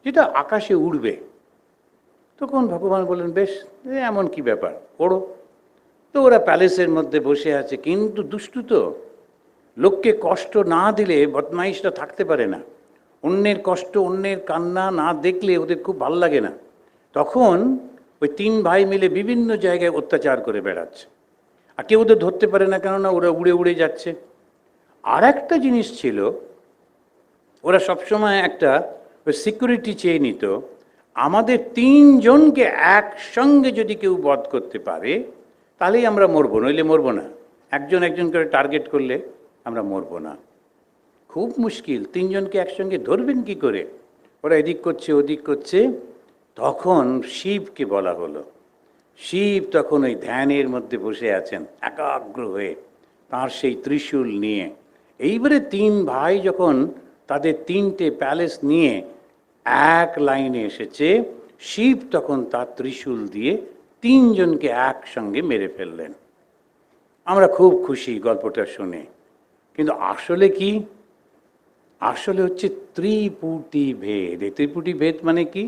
যেটা আকাশে উড়বে। তখন ভগবান বললেন, বেশ, এমন কি ব্যাপার, করো। তো ওরা প্যালেসের মধ্যে বসে আছে, কিন্তু দুষ্টু তো, লোককে কষ্ট না দিলে বদমাইশরা থাকতে পারে না। অন্যের কষ্ট, অন্যের কান্না না দেখলে ওদের খুব ভালো লাগে না। তখন ওই তিন ভাই মিলে বিভিন্ন জায়গায় অত্যাচার করে বেড়াচ্ছে, আর কেউ ওদের ধরতে পারে না, কেননা ওরা উড়ে উড়ে যাচ্ছে। আর একটা জিনিস ছিল, ওরা সবসময় একটা সিকিউরিটি চেয়ে নিত, আমাদের তিনজনকে একসঙ্গে যদি কেউ বধ করতে পারে তাহলেই আমরা মরবো, নইলে মরবো না। একজন একজন করে টার্গেট করলে আমরা মরবো না। খুব মুশকিল, তিনজনকে একসঙ্গে ধরবেন কি করে? ওরা এদিক করছে ওদিক করছে। তখন শিবকে বলা হলো। শিব তখন ওই ধ্যানের মধ্যে বসে আছেন একাগ্র হয়ে, তার সেই ত্রিশূল নিয়ে। এইবারে তিন ভাই যখন তাদের তিনটে প্যালেস নিয়ে এক লাইনে এসেছে, শিব তখন তার ত্রিশূল দিয়ে তিনজনকে একসঙ্গে মেরে ফেললেন। আমরা খুব খুশি গল্পটা শুনে, কিন্তু আসলে কি? আসলে হচ্ছে ত্রিপুটি ভেদ। এই ত্রিপুটি ভেদ মানে কি?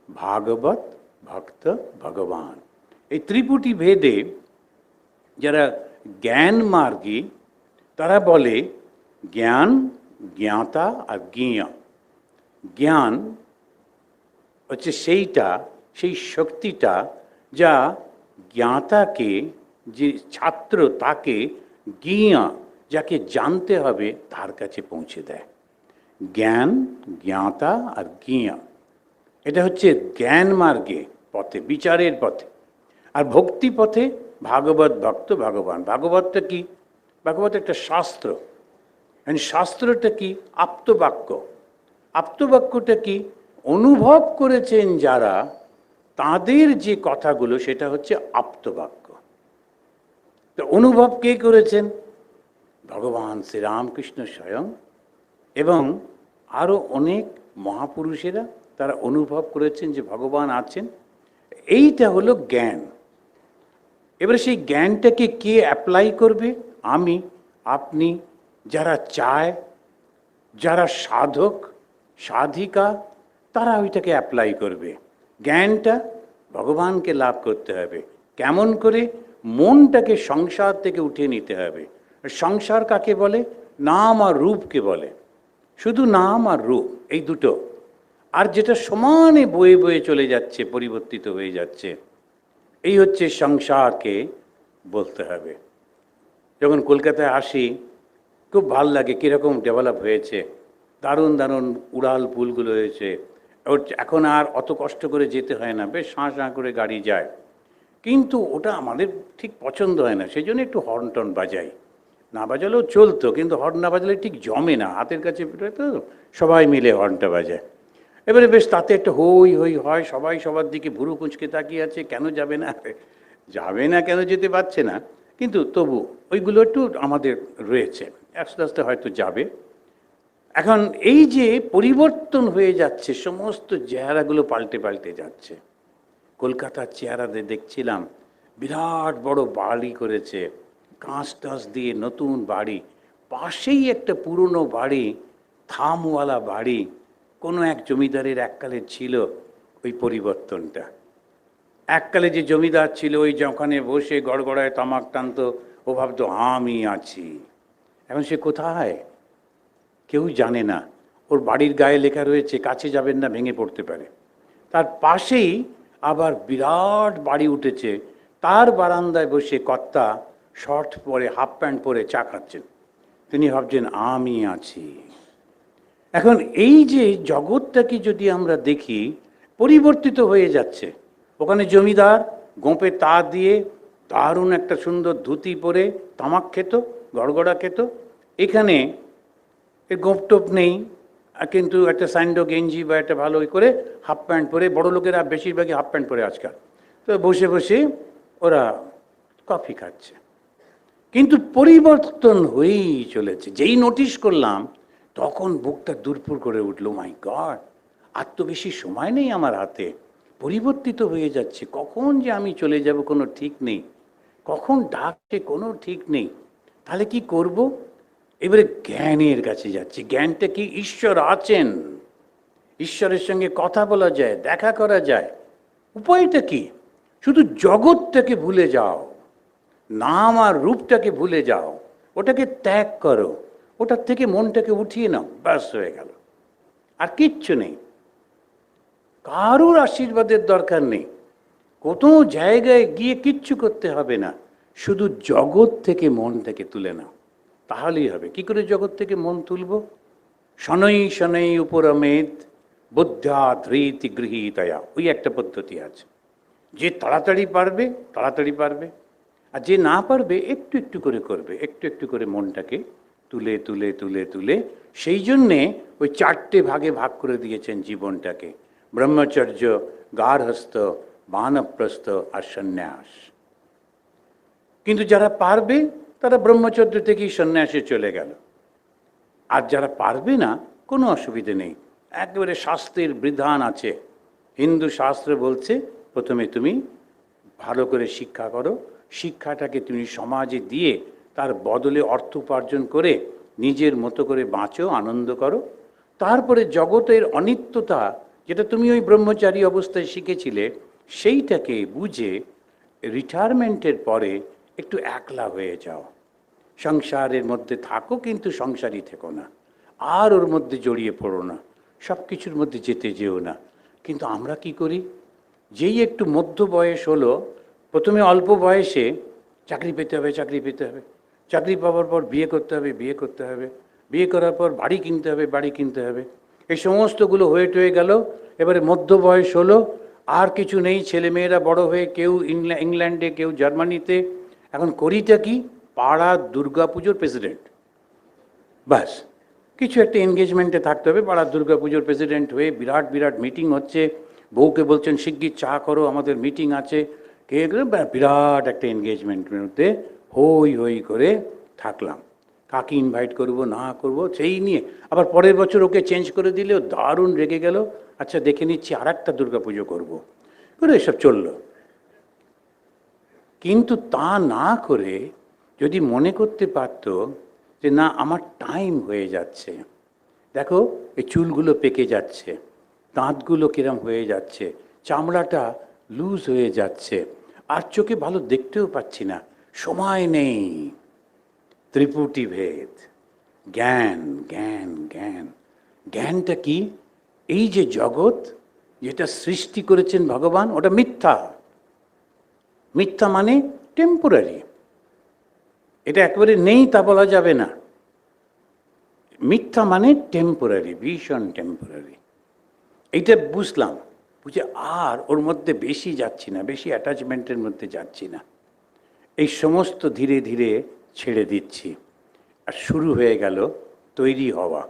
ভাগবত ভক্ত ভগবান। এই ত্রিপুটি ভেদে যারা জ্ঞান মার্গী তারা বলে জ্ঞান, জ্ঞাতা আর জ্ঞেয়। জ্ঞান হচ্ছে সেই শক্তিটা যা জ্ঞাতাকে, যে ছাত্র তাকে জ্ঞেয়, যাকে জানতে হবে তার কাছে পৌঁছে দেয়। জ্ঞান, জ্ঞাতা আর জ্ঞেয়, এটা হচ্ছে জ্ঞান মার্গে পথে, বিচারের পথে। আর ভক্তি পথে ভাগবত ভক্ত ভগবান। ভাগবতটা কি? ভাগবত একটা শাস্ত্র। শাস্ত্রটা কি? আপ্তবাক্য। আপ্তবাক্যটা কি? অনুভব করেছেন যারা, তাদের যে কথাগুলো সেটা হচ্ছে আপ্তবাক্য। তো অনুভব কে করেছেন? ভগবান শ্রীরামকৃষ্ণ স্বয়ং, এবং আরও অনেক মহাপুরুষেরা তারা অনুভব করেছেন যে ভগবান আছেন। এইটা হলো জ্ঞান। এবারে সেই জ্ঞানটাকে কে অ্যাপ্লাই করবে? আমি, আপনি, যারা চায়, যারা সাধক সাধিকা, তারা ওইটাকে অ্যাপ্লাই করবে। জ্ঞানটা ভগবানকে লাভ করতে হবে। কেমন করে? মনটাকে সংসার থেকে উঠিয়ে নিতে হবে। সংসার কাকে বলে? নাম আর রূপকে বলে। শুধু নাম আর রূপ, এই দুটো। আর যেটা সমানে বয়ে বয়ে চলে যাচ্ছে, পরিবর্তিত হয়ে যাচ্ছে, এই হচ্ছে সংসারকে বলতে হবে। যখন কলকাতায় আসি খুব ভাল লাগে, কীরকম ডেভেলপ হয়েছে, দারুণ দারুণ উড়াল পুলগুলো হয়েছে। এখন আর অত কষ্ট করে যেতে হয় না, বেশ শাঁ শাঁ করে গাড়ি যায়। কিন্তু ওটা আমাদের ঠিক পছন্দ হয় না, সেই জন্য একটু হর্ন টর্ন বাজাই। না বাজালেও চলতো, কিন্তু হর্ন না বাজালে ঠিক জমে না, হাতের কাছে তো সবাই মিলে হর্নটা বাজায়। এবারে বেশ তাতে একটা হই হই হয়, সবাই সবার দিকে ভুরু কুঁচকে তাকিয়ে আছে, কেন যাবে না, যাবে না কেন যেতে পারছে না, কিন্তু তবু ওইগুলো একটু আমাদের রয়েছে, আস্তে আস্তে হয়তো যাবে। এখন এই যে পরিবর্তন হয়ে যাচ্ছে, সমস্ত চেহারাগুলো পাল্টে পাল্টে যাচ্ছে। কলকাতার চেহারাতে দেখছিলাম বিরাট বড় বাড়ি করেছে, কাঁচ টাঁচ দিয়ে নতুন বাড়ি, পাশেই একটা পুরনো বাড়ি, থামওয়ালা বাড়ি, কোনো এক জমিদারের এককালে ছিল ওই পরিবর্তনটা। এককালে যে জমিদার ছিল, ওই ওখানে বসে গড়গড়ায় তামাক টানতো, ও ভাবতো আমি আছি। এখন সে কোথায় কেউ জানে না। ওর বাড়ির গায়ে লেখা রয়েছে কাছে যাবেন না, ভেঙে পড়তে পারে। তার পাশেই আবার বিরাট বাড়ি উঠেছে, তার বারান্দায় বসে কর্তা শর্ট পরে, হাফ প্যান্ট পরে চা খাচ্ছেন। তিনি ভাবছেন আমি আছি। এখন এই যে জগৎটাকে যদি আমরা দেখি, পরিবর্তিত হয়ে যাচ্ছে। ওখানে জমিদার গোঁপে তার দিয়ে দারুণ একটা সুন্দর ধুতি পরে তামাক খেত, গড়গড়া খেত। এখানে গোঁপ টোপ নেই, কিন্তু একটা স্যান্ডো গেঞ্জি বা একটা ভালো করে হাফ প্যান্ট পরে, বড় লোকেরা বেশিরভাগই হাফ প্যান্ট পরে আজকাল, তো বসে বসে ওরা কফি খাচ্ছে। কিন্তু পরিবর্তন হয়েই চলেছে। যেই নোটিশ করলাম তখন বুকটা দুরপুর করে উঠলো, মাই গড, আর তো বেশি সময় নেই আমার হাতে, পরিবর্তিত হয়ে যাচ্ছে। কখন যে আমি চলে যাব কোনো ঠিক নেই, কখন ডাকছে কোনো ঠিক নেই। তাহলে কি করব? এবারে জ্ঞানের কাছে যাচ্ছে। জ্ঞানটা কি? ঈশ্বর আছেন, ঈশ্বরের সঙ্গে কথা বলা যায়, দেখা করা যায়। উপায়টা কি? শুধু জগৎটাকে ভুলে যাও, নাম আর রূপটাকে ভুলে যাও, ওটাকে ত্যাগ করো, ওটার থেকে মনটাকে উঠিয়ে নাও, ব্যাস হয়ে গেল। আর কিচ্ছু নেই, কারোর আশীর্বাদের দরকার নেই, কোনো জায়গায় গিয়ে কিচ্ছু করতে হবে না। শুধু জগৎ থেকে মনটাকে তুলে নাও, তাহলেই হবে। কি করে জগৎ থেকে মন তুলব? শনৈ শনৈ উপরমেদ বুদ্ধা ধৃতি গৃহীতয়া, ওই একটা পদ্ধতি আছে। যে তাড়াতাড়ি পারবে তাড়াতাড়ি পারবে, আর যে না পারবে একটু একটু করে করবে, একটু একটু করে মনটাকে তুলে তুলে তুলে তুলে। সেই জন্যে ওই 4টে ভাগে ভাগ করে দিয়েছেন জীবনটাকে, ব্রহ্মচর্য, গার্হস্থ, বানপ্রস্থ আর সন্ন্যাস। কিন্তু যারা পারবে তারা ব্রহ্মচর্য থেকেই সন্ন্যাসে চলে গেল। আর যারা পারবে না, কোনো অসুবিধে নেই, একেবারে শাস্ত্রের বিধান আছে। হিন্দু শাস্ত্র বলছে প্রথমে তুমি ভালো করে শিক্ষা করো, শিক্ষাটাকে তুমি সমাজে দিয়ে তার বদলে অর্থ উপার্জন করে নিজের মতো করে বাঁচো, আনন্দ করো। তারপরে জগতের অনিত্যতা, যেটা তুমি ওই ব্রহ্মচারী অবস্থায় শিখেছিলে, সেইটাকে বুঝে রিটায়ারমেন্টের পরে একটু একলা হয়ে যাও, সংসারের মধ্যে থাকো কিন্তু সংসারই থেকো না, আর ওর মধ্যে জড়িয়ে পড়ো না, সব কিছুর মধ্যে যেতে যেও না। কিন্তু আমরা কি করি, যেই একটু মধ্য বয়স হলো, প্রথমে অল্প বয়সে চাকরি পেতে হবে, চাকরি পেতে হবে, চাকরি পাওয়ার পর বিয়ে করতে হবে, বিয়ে করতে হবে, বিয়ে করার পর বাড়ি কিনতে হবে, বাড়ি কিনতে হবে, এই সমস্তগুলো হয়ে টয়ে গেল। এবারে মধ্য বয়স হলো, আর কিছু নেই, ছেলেমেয়েরা বড় হয়ে কেউ ইংল্যান্ডে, কেউ জার্মানিতে। এখন করিটা কি, পাড়ার দুর্গাপুজোর প্রেসিডেন্ট, বাস কিছু একটা এনগেজমেন্টে থাকতে হবে, পাড়ার দুর্গাপুজোর প্রেসিডেন্ট হয়ে বিরাট বিরাট মিটিং হচ্ছে, বউকে বলছেন শিগগির চা করো, আমাদের মিটিং আছে, কে বিরাট একটা এনগেজমেন্টের মধ্যে হই হই করে থাকলাম, কাকে ইনভাইট করব না করব সেই নিয়ে। আবার পরের বছর ওকে চেঞ্জ করে দিলেও দারুণ রেগে গেল, আচ্ছা দেখে নিচ্ছি আর একটা দুর্গাপুজো করবো, করে এসব চললো। কিন্তু তা না করে যদি মনে করতে পারত যে না আমার টাইম হয়ে যাচ্ছে, দেখো এই চুলগুলো পেকে যাচ্ছে, দাঁতগুলো কিরম হয়ে যাচ্ছে, চামড়াটা লুজ হয়ে যাচ্ছে, আর চোখে ভালো দেখতেও পাচ্ছি না, সময় নেই। ত্রিপুটি ভেদ, জ্ঞান জ্ঞান জ্ঞান। জ্ঞানটা কি, এই যে জগৎ যেটা সৃষ্টি করেছেন ভগবান, ওটা মিথ্যা। মিথ্যা মানে টেম্পোরারি, এটা একেবারে নেই তা বলা যাবে না। মিথ্যা মানে টেম্পোরারি, ভীষণ টেম্পোরারি। এইটা বুঝলাম, বুঝে আর ওর মধ্যে বেশি যাচ্ছি না, বেশি অ্যাটাচমেন্টের মধ্যে যাচ্ছি না, এই সমস্ত ধীরে ধীরে ছেড়ে দিচ্ছি। আর শুরু হয়ে গেল তৈরি হওয়া।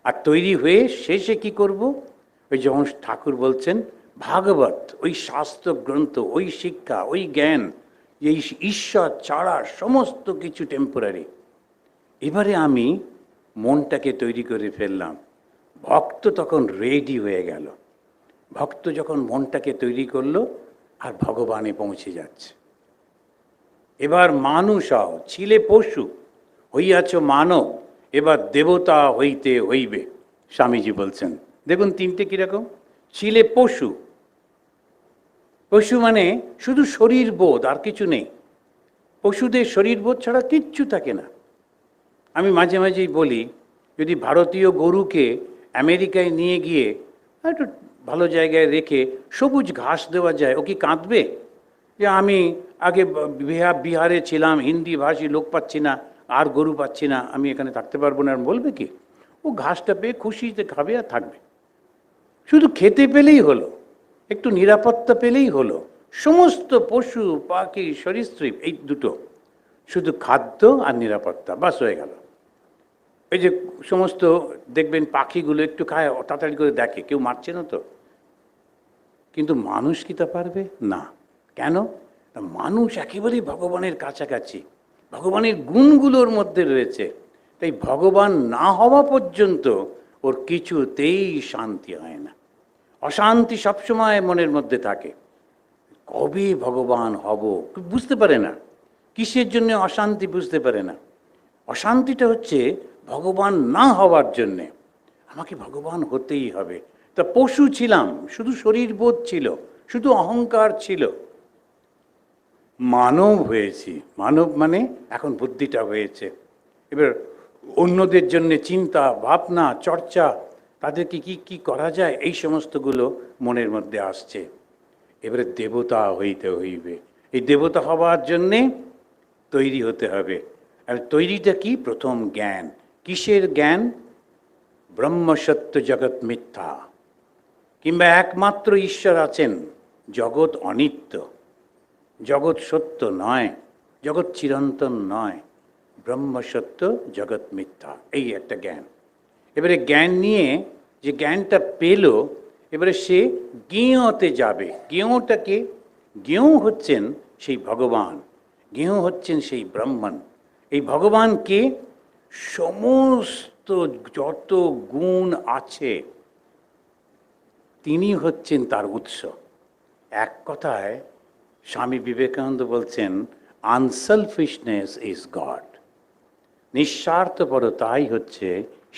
আর তৈরি হয়ে শেষে কি করব, ওই যেমন ঠাকুর বলছেন ভাগবত, ওই শাস্ত্র গ্রন্থ, ওই শিক্ষা, ওই জ্ঞান, এই ঈশ্বর ছাড়া সমস্ত কিছু টেম্পোরারি। এবারে আমি মনটাকে তৈরি করে ফেললাম। ভক্ত তখন রেডি হয়ে গেল। ভক্ত যখন মনটাকে তৈরি করলো, আর ভগবানে পৌঁছে যাচ্ছে। এবার মানুষ হও, ছিলে পশু, হইয়াছ মানব, এবার দেবতা হইতে হইবে, স্বামীজি বলছেন। দেখুন তিনটে কিরকম, ছিলে পশু, পশু মানে শুধু শরীর বোধ, আর কিছু নেই। পশুদের শরীর বোধ ছাড়া কিচ্ছু থাকে না। আমি মাঝে মাঝেই বলি, যদি ভারতীয় গরুকে আমেরিকায় নিয়ে গিয়ে একটু ভালো জায়গায় রেখে সবুজ ঘাস দেওয়া যায়, ও কি কাঁদবে যে আমি আগে বিহারে ছিলাম, হিন্দি ভাষী লোক পাচ্ছি না, আর গরু পাচ্ছি না, আমি এখানে থাকতে পারবো না, বলবে কি? ও ঘাসটা পেয়ে খুশিতে খাবে আর থাকবে। শুধু খেতে পেলেই হলো, একটু নিরাপত্তা পেলেই হলো। সমস্ত পশু পাখি সরীসৃপ এই দুটো, শুধু খাদ্য আর নিরাপত্তা, বাস হয়ে গেল। এই যে সমস্ত দেখবেন পাখিগুলো একটু খায়, তাড়াতাড়ি করে দেখে কেউ মারছে না তো। কিন্তু মানুষ কি তা পারবে না? কেন? মানুষ একেবারেই ভগবানের কাছাকাছি, ভগবানের গুণগুলোর মধ্যে রয়েছে। তাই ভগবান না হওয়া পর্যন্ত ওর কিছুতেই শান্তি হয় না, অশান্তি সবসময় মনের মধ্যে থাকে। কবে ভগবান হব বুঝতে পারে না, কিসের জন্য অশান্তি বুঝতে পারে না। অশান্তিটা হচ্ছে ভগবান না হওয়ার জন্যে। আমাকে ভগবান হতেই হবে। তা পশু ছিলাম, শুধু শরীর বোধ ছিল, শুধু অহংকার ছিল। মানব হয়েছি, মানব মানে এখন বুদ্ধিটা হয়েছে। এবার অন্যদের জন্য চিন্তা ভাবনা চর্চা, তাদেরকে কি কি করা যায়, এই সমস্তগুলো মনের মধ্যে আসছে। এবারে দেবতা হইতে হইবে। এই দেবতা হওয়ার জন্যে তৈরি হতে হবে। আর তৈরিটা কি? প্রথম জ্ঞান। কিসের জ্ঞান? ব্রহ্ম সত্য জগৎ মিথ্যা, কিংবা একমাত্র ঈশ্বর আছেন, জগৎ অনিত্য, জগৎ সত্য নয়, জগৎ চিরন্তন নয়, ব্রহ্ম সত্য জগৎ মিথ্যা, এই একটা জ্ঞান। এবারে জ্ঞান নিয়ে যে জ্ঞানটা পেল, এবারে সে জ্ঞেয়তে যাবে। জ্ঞেয়টাকে, জ্ঞেয় হচ্ছেন সেই ভগবান, জ্ঞেয় হচ্ছেন সেই ব্রহ্মণ। এই ভগবানকে সমস্ত যত গুণ আছে তিনি হচ্ছেন তার উৎস। এক কথায় স্বামী বিবেকানন্দ বলছেন, আনসেলফিশনেস ইজ গড। নিঃস্বার্থপরতাই হচ্ছে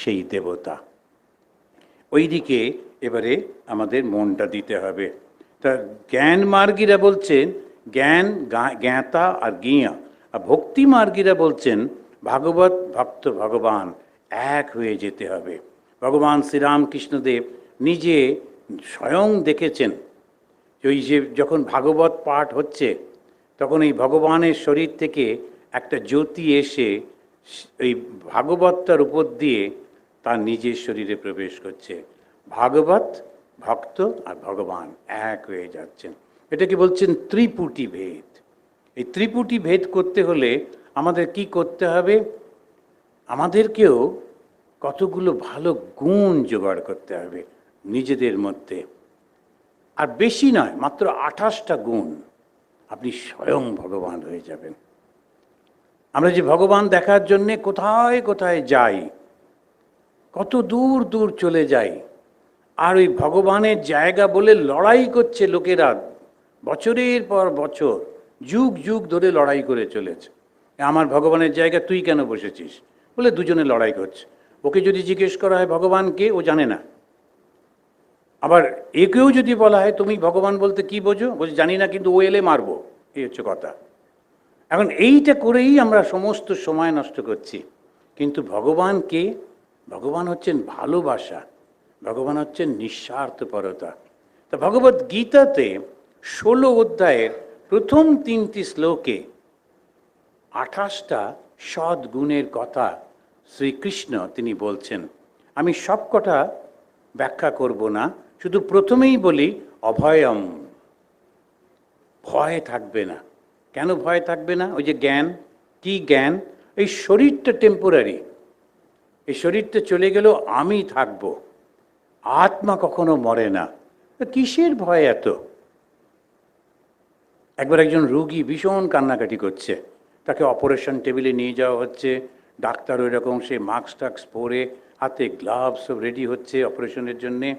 সেই দেবতা। ওইদিকে এবারে আমাদের মনটা দিতে হবে। তা জ্ঞান মার্গীরা বলছেন জ্ঞান, জ্ঞাতা আর জ্ঞেয়া। আর ভক্তি মার্গীরা বলছেন ভাগবত ভক্ত ভগবান এক হয়ে যেতে হবে। ভগবান শ্রীরামকৃষ্ণদেব নিজে স্বয়ং দেখেছেন ওই যে যখন ভাগবত পাঠ হচ্ছে তখন এই ভগবানের শরীর থেকে একটা জ্যোতি এসে এই ভাগবতটার উপর দিয়ে তার নিজের শরীরে প্রবেশ করছে। ভাগবত ভক্ত আর ভগবান এক হয়ে যাচ্ছেন। এটাকে বলছেন ত্রিপুটি ভেদ। এই ত্রিপুটি ভেদ করতে হলে আমাদের কি করতে হবে? আমাদেরকেও কতগুলো ভালো গুণ জোগাড় করতে হবে নিজেদের মধ্যে। আর বেশি নয়, মাত্র 28টা গুণ, আপনি স্বয়ং ভগবান হয়ে যাবেন। আমরা যে ভগবান দেখার জন্যে কোথায় কোথায় যাই, কত দূর দূর চলে যাই, আর ওই ভগবানের জায়গা বলে লড়াই করছে লোকেরা, বছরের পর বছর যুগ যুগ ধরে লড়াই করে চলেছে। আমার ভগবানের জায়গা তুই কেন বসেছিস বলে দুজনে লড়াই করছে। ওকে যদি জিজ্ঞেস করা হয় ভগবান কে, ও জানে না। আবার একেও যদি বলা হয় তুমি ভগবান বলতে কি বোঝো, বলছে জানি না, কিন্তু ও এলে মারবো, এই হচ্ছে কথা। এখন এইটা করেই আমরা সমস্ত সময় নষ্ট করছি। কিন্তু ভগবান কে? ভগবান হচ্ছেন ভালোবাসা, ভগবান হচ্ছেন নিঃস্বার্থপরতা। তা ভগবত গীতাতে 16 অধ্যায়ের প্রথম 3টি শ্লোকে 28টা সদ্গুণের কথা শ্রীকৃষ্ণ তিনি বলছেন। আমি সবকটা ব্যাখ্যা করব না, শুধু প্রথমেই বলি অভয়ম, ভয় থাকবে না। কেন ভয় থাকবে না? ওই যে জ্ঞান, কি জ্ঞান? এই শরীরটা টেম্পোরারি, এই শরীরটা চলে গেলেও আমি থাকব, আত্মা কখনো মরে না। কিসের ভয় এত? একবার একজন রোগী ভীষণ কান্নাকাটি করছে, তাকে অপারেশন টেবিলে নিয়ে যাওয়া হচ্ছে, ডাক্তার ওই রকম সে মাস্ক টাক্স পরে, হাতে গ্লাভস সব রেডি হচ্ছে অপারেশনের জন্যে।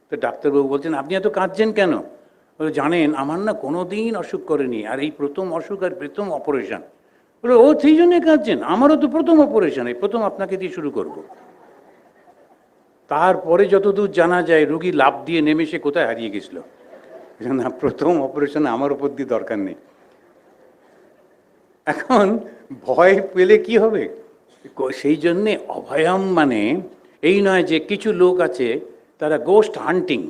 তো ডাক্তারবাবু বলছেন আপনি এত কাঁদছেন কেন? জানেন আমার না কোনো দিন অসুখ করেনি, আর এই প্রথম অসুখ আর প্রথম অপারেশন। বলে ও সেই জন্যে কাঁদছেন? আমারও তো প্রথম অপারেশন, এই প্রথম আপনাকে দিয়ে শুরু করব। তারপরে যতদূর জানা যায় রুগী লাফ দিয়ে নেমে সে কোথায় হারিয়ে গেছিল। না, প্রথম অপারেশন আমার উপর দিয়ে দরকার নেই। এখন ভয় পেলে কি হবে? সেই জন্যে অভয়ম মানে এই নয় যে কিছু লোক আছে তারা গোস্ট হান্টিং,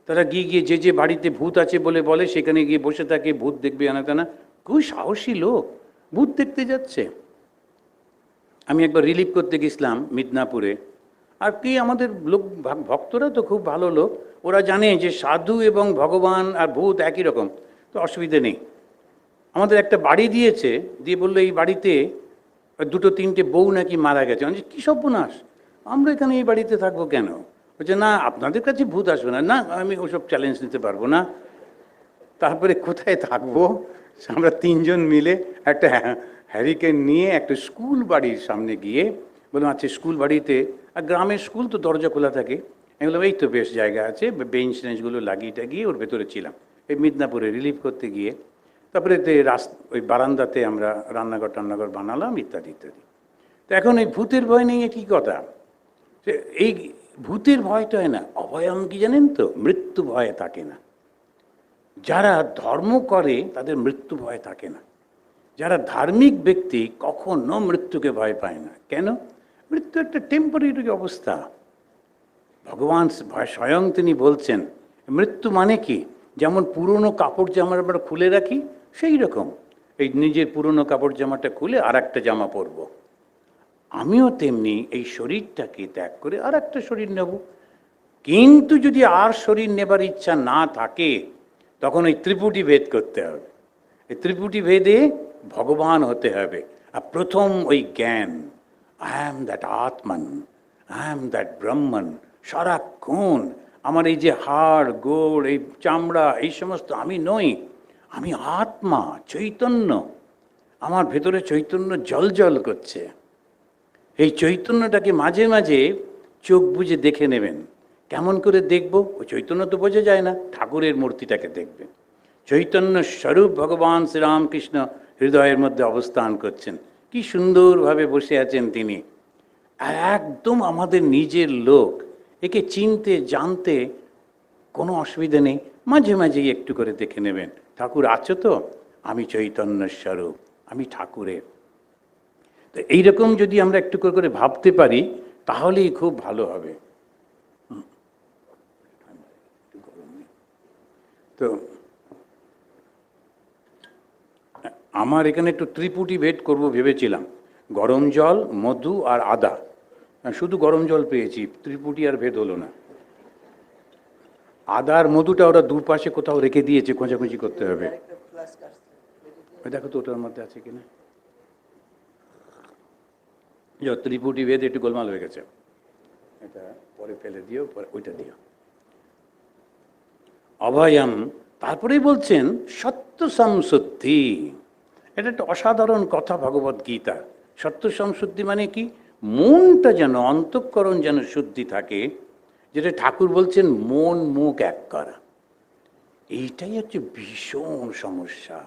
তারা গিয়ে গিয়ে যে যে বাড়িতে ভূত আছে বলে বলে সেখানে গিয়ে বসে থাকে, ভূত দেখবে আনা টানা। খুব সাহসী লোক ভূত দেখতে যাচ্ছে। আমি একবার রিলিফ করতে গেছিলাম মিদনাপুরে, আর কি আমাদের লোক ভক্তরা তো খুব ভালো লোক, ওরা জানে যে সাধু এবং ভগবান আর ভূত একই রকম, তো অসুবিধে নেই। আমাদের একটা বাড়ি দিয়েছে, দিয়ে বললো এই বাড়িতে 2-3টে বউ নাকি মারা গেছে। আমি কী সর্বনাশ, আমরা এখানে এই বাড়িতে থাকবো কেন? বলছে না আপনাদের কাছে ভূত আসবে না। না, আমি ওসব চ্যালেঞ্জ নিতে পারবো না। তারপরে কোথায় থাকবো? আমরা 3 জন মিলে একটা হ্যারিকেন নিয়ে একটা স্কুল বাড়ির সামনে গিয়ে বললাম আচ্ছা স্কুল বাড়িতে, আর গ্রামের স্কুল তো দরজা খোলা থাকে, আমি বললাম এই তো বেশ জায়গা আছে, বেঞ্চ টেঞ্চগুলো লাগিয়ে টাগিয়ে ওর ভেতরে ছিলাম এই মিদনাপুরে রিলিফ করতে গিয়ে। তারপরে ওই বারান্দাতে আমরা রান্নাঘর বানালাম ইত্যাদি ইত্যাদি। তো এখন এই ভূতের ভয় নেই, কি কথা? এই ভূতের ভয়টা হয় না। অভয়ম কি জানেন তো? মৃত্যু ভয় থাকে না। যারা ধর্ম করে তাদের মৃত্যু ভয় থাকে না। যারা ধার্মিক ব্যক্তি কখনো মৃত্যুকে ভয় পায় না। কেন? মৃত্যু একটা টেম্পোরারি অবস্থা। ভগবান স্বয়ং তিনি বলছেন মৃত্যু মানে কি? যেমন পুরনো কাপড় জামা আমরা খুলে রাখি, সেই রকম এই নিজের পুরনো কাপড় জামাটা খুলে আর একটা জামা পরবো। আমিও তেমনি এই শরীরটাকে ত্যাগ করে আর একটা শরীর নেব। কিন্তু যদি আর শরীর নেবার ইচ্ছা না থাকে তখন ওই ত্রিপুটি ভেদ করতে হবে। এই ত্রিপুটি ভেদে ভগবান হতে হবে। আর প্রথম ওই জ্ঞান, I am that Atman, I am that Brahman. সারাক্ষণ আমার এই যে হাড় গোড় এই চামড়া এই সমস্ত আমি নই, আমি আত্মা, চৈতন্য। আমার ভেতরে চৈতন্য জল করছে। এই চৈতন্যটাকে মাঝে মাঝে চোখ বুজে দেখে নেবেন। কেমন করে দেখব? ওই চৈতন্য তো বোঝা যায় না, ঠাকুরের মূর্তিটাকে দেখবেন। চৈতন্য স্বরূপ ভগবান শ্রীরামকৃষ্ণ হৃদয়ের মধ্যে অবস্থান করছেন, কি সুন্দরভাবে বসে আছেন তিনি। আর একদম আমাদের নিজের লোক, একে চিনতে জানতে কোনো অসুবিধা নেই। মাঝে মাঝেই একটু করে দেখে নেবেন, ঠাকুর আছো তো? আমি চৈতন্য স্বরূপ, আমি ঠাকুরের। তো এইরকম যদি আমরা একটু করে করে ভাবতে পারি তাহলেই খুব ভালো হবে। তো আমার এখানে একটু ত্রিপুটি ভেদ করব ভেবেছিলাম, গরম জল, মধু আর আদা। শুধু গরম জল পেয়েছি, ত্রিপুটি আর ভেদ হলো না। আদা আর মধুটা ওরা দুপাশে কোথাও রেখে দিয়েছে, খোঁজাখুঁজি করতে হবে। ওই দেখো তো ওটার মধ্যে আছে কিনা। ত্রিপুটি ভেদ একটু গোলমাল হয়ে গেছে, এটা পরে ফেলে দিও, পরে ওইটা দিও। অভয়ম, তারপরেই বলছেন সত্য সংশুদ্ধি। এটা একটা অসাধারণ কথা ভগবত গীতা। সত্য সংশুদ্ধি মানে কি? মনটা যেন, অন্তঃকরণ যেন শুদ্ধি থাকে, যেটা ঠাকুর বলছেন মন মুখ এক করা। এইটাই হচ্ছে ভীষণ সমস্যা,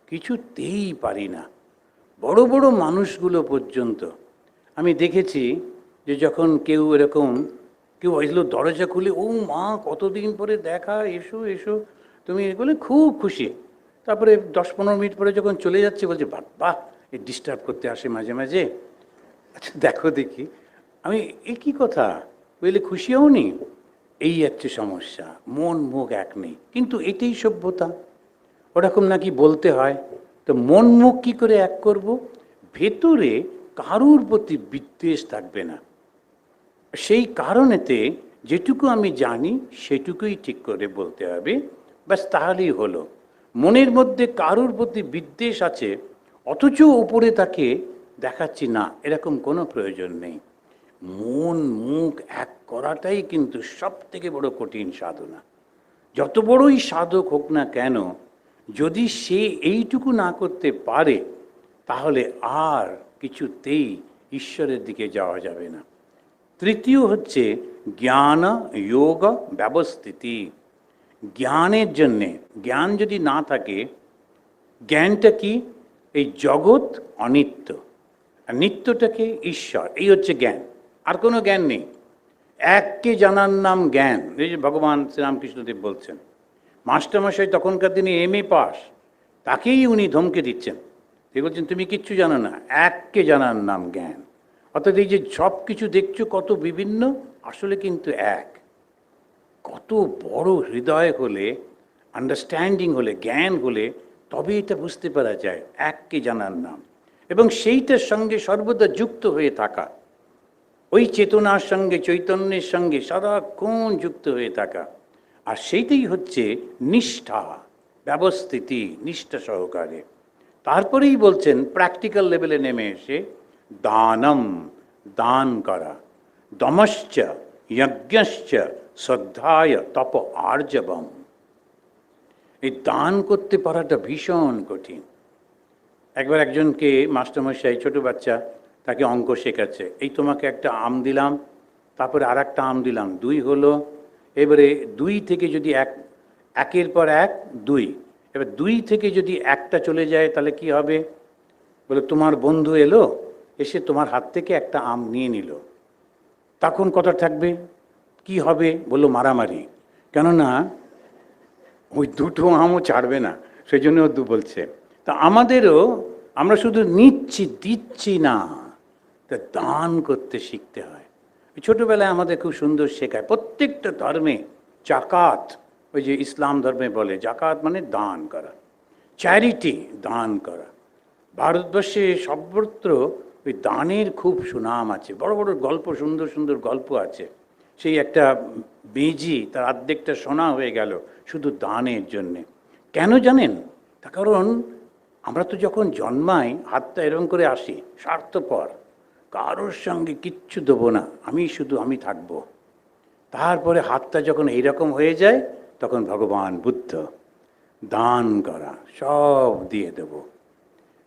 কিছুতেই পারি না। বড় বড় মানুষগুলো পর্যন্ত আমি দেখেছি যে যখন কেউ এরকম কেউ আসলো, দরজা খুলে, ও মা কতদিন পরে দেখা, এসো এসো, তুমি বলে খুব খুশি। তারপরে 10-15 মিনিট পরে যখন চলে যাচ্ছে বলছে বাবা এ ডিস্টার্ব করতে আসে মাঝে মাঝে। আচ্ছা দেখো দেখি, আমি এ কী কথা, বলে খুশি হওনি? এই হচ্ছে সমস্যা, মন মুখ এক নেই। কিন্তু এটাই সভ্যতা, ওরকম নাকি বলতে হয়। তো মন মুখ কী করে এক করব? ভেতরে কারুর প্রতি বিদ্বেষ থাকবে না। সেই কারণেতে যেটুকু আমি জানি সেটুকুই ঠিক করে বলতে হবে, ব্যাস, তাহলেই হলো। মনের মধ্যে কারুর প্রতি বিদ্বেষ আছে অথচ উপরে তাকে দেখাচ্ছি না, এরকম কোনো প্রয়োজন নেই। মন মুখ এক করাটাই কিন্তু সব থেকে বড় কঠিন সাধনা। যত বড়ই সাধক হোক না কেন, যদি সে এইটুকু না করতে পারে তাহলে আর কিছুতেই ঈশ্বরের দিকে যাওয়া যাবে না। তৃতীয় হচ্ছে জ্ঞান যোগ ব্যবস্থিতি। জ্ঞানের জন্যে, জ্ঞান যদি না থাকে, জ্ঞানটা কি? এই জগৎ অনিত্য আর নিত্যটাকে ঈশ্বর, এই হচ্ছে জ্ঞান। আর কোনো জ্ঞান নেই। এককে জানার নাম জ্ঞান। এই যে ভগবান শ্রীরামকৃষ্ণদেব বলছেন, মাস্টারমশাই তখনকার দিনে MA পাস, তাকেই উনি ধমকে দিচ্ছেন। তিনি বলছেন তুমি কিচ্ছু জানো না, এককে জানার নাম জ্ঞান। অর্থাৎ এই যে সব কিছু দেখছো কত বিভিন্ন, আসলে কিন্তু এক। কত বড় হৃদয় হলে, আন্ডারস্ট্যান্ডিং হলে, জ্ঞান হলে তবে এটা বুঝতে পারা যায় এককে জানার নাম। এবং সেইটার সঙ্গে সর্বদা যুক্ত হয়ে থাকা, ওই চেতনার সঙ্গে, চৈতন্যের সঙ্গে সারাক্ষণ যুক্ত হয়ে থাকা। আর সেইটাই হচ্ছে নিষ্ঠা, ব্যবস্থিতি, নিষ্ঠা সহকারে। তারপরেই বলছেন প্র্যাকটিক্যাল লেভেলে নেমে এসে দানম, দান করা, দমশ্চ যজ্ঞশ্চ শ্রদ্ধায় তপ আর্জবম। এই দান করতে পারাটা ভীষণ কঠিন। একবার একজনকে মাস্টারমশাই, ছোট বাচ্চা, তাকে অঙ্ক শেখাচ্ছে। এই তোমাকে একটা আম দিলাম, তারপরে আর একটা আম দিলাম, 2 হলো। এবারে 2 থেকে যদি একের পর 1, 2, এবার 2 থেকে যদি একটা চলে যায় তাহলে কি হবে? বলে তোমার বন্ধু এলো, এসে তোমার হাত থেকে একটা আম নিয়ে নিল। তখন কথা থাকবে, কি হবে? বললো মারামারি। কেননা ওই 2টো আমও ছাড়বে না, সেই জন্য ও বলছে। তা আমাদেরও, আমরা শুধু নিচ্ছি, দিচ্ছি না, তা দান করতে শিখতে হয়। ছোটোবেলায় আমাদের খুব সুন্দর শেখায়, প্রত্যেকটা ধর্মে জাকাত, ওই যে ইসলাম ধর্মে বলে জাকাত মানে দান করা, চ্যারিটি, দান করা। ভারতবর্ষে সর্বত্র ওই দানের খুব সুনাম আছে, বড় বড় গল্প, সুন্দর সুন্দর গল্প আছে। সেই একটা বেজি, তার অর্ধেকটা সোনা হয়ে গেল শুধু দানের জন্যে। কেন জানেন? তার কারণ আমরা তো যখন জন্মাই হাতটা এরকম করে আসি, স্বার্থপর, কারোর সঙ্গে কিচ্ছু দেবো না, আমি থাকবো। তারপরে হাতটা যখন এইরকম হয়ে যায় তখন ভগবান বুদ্ধ, দান করা, সব দিয়ে দেব।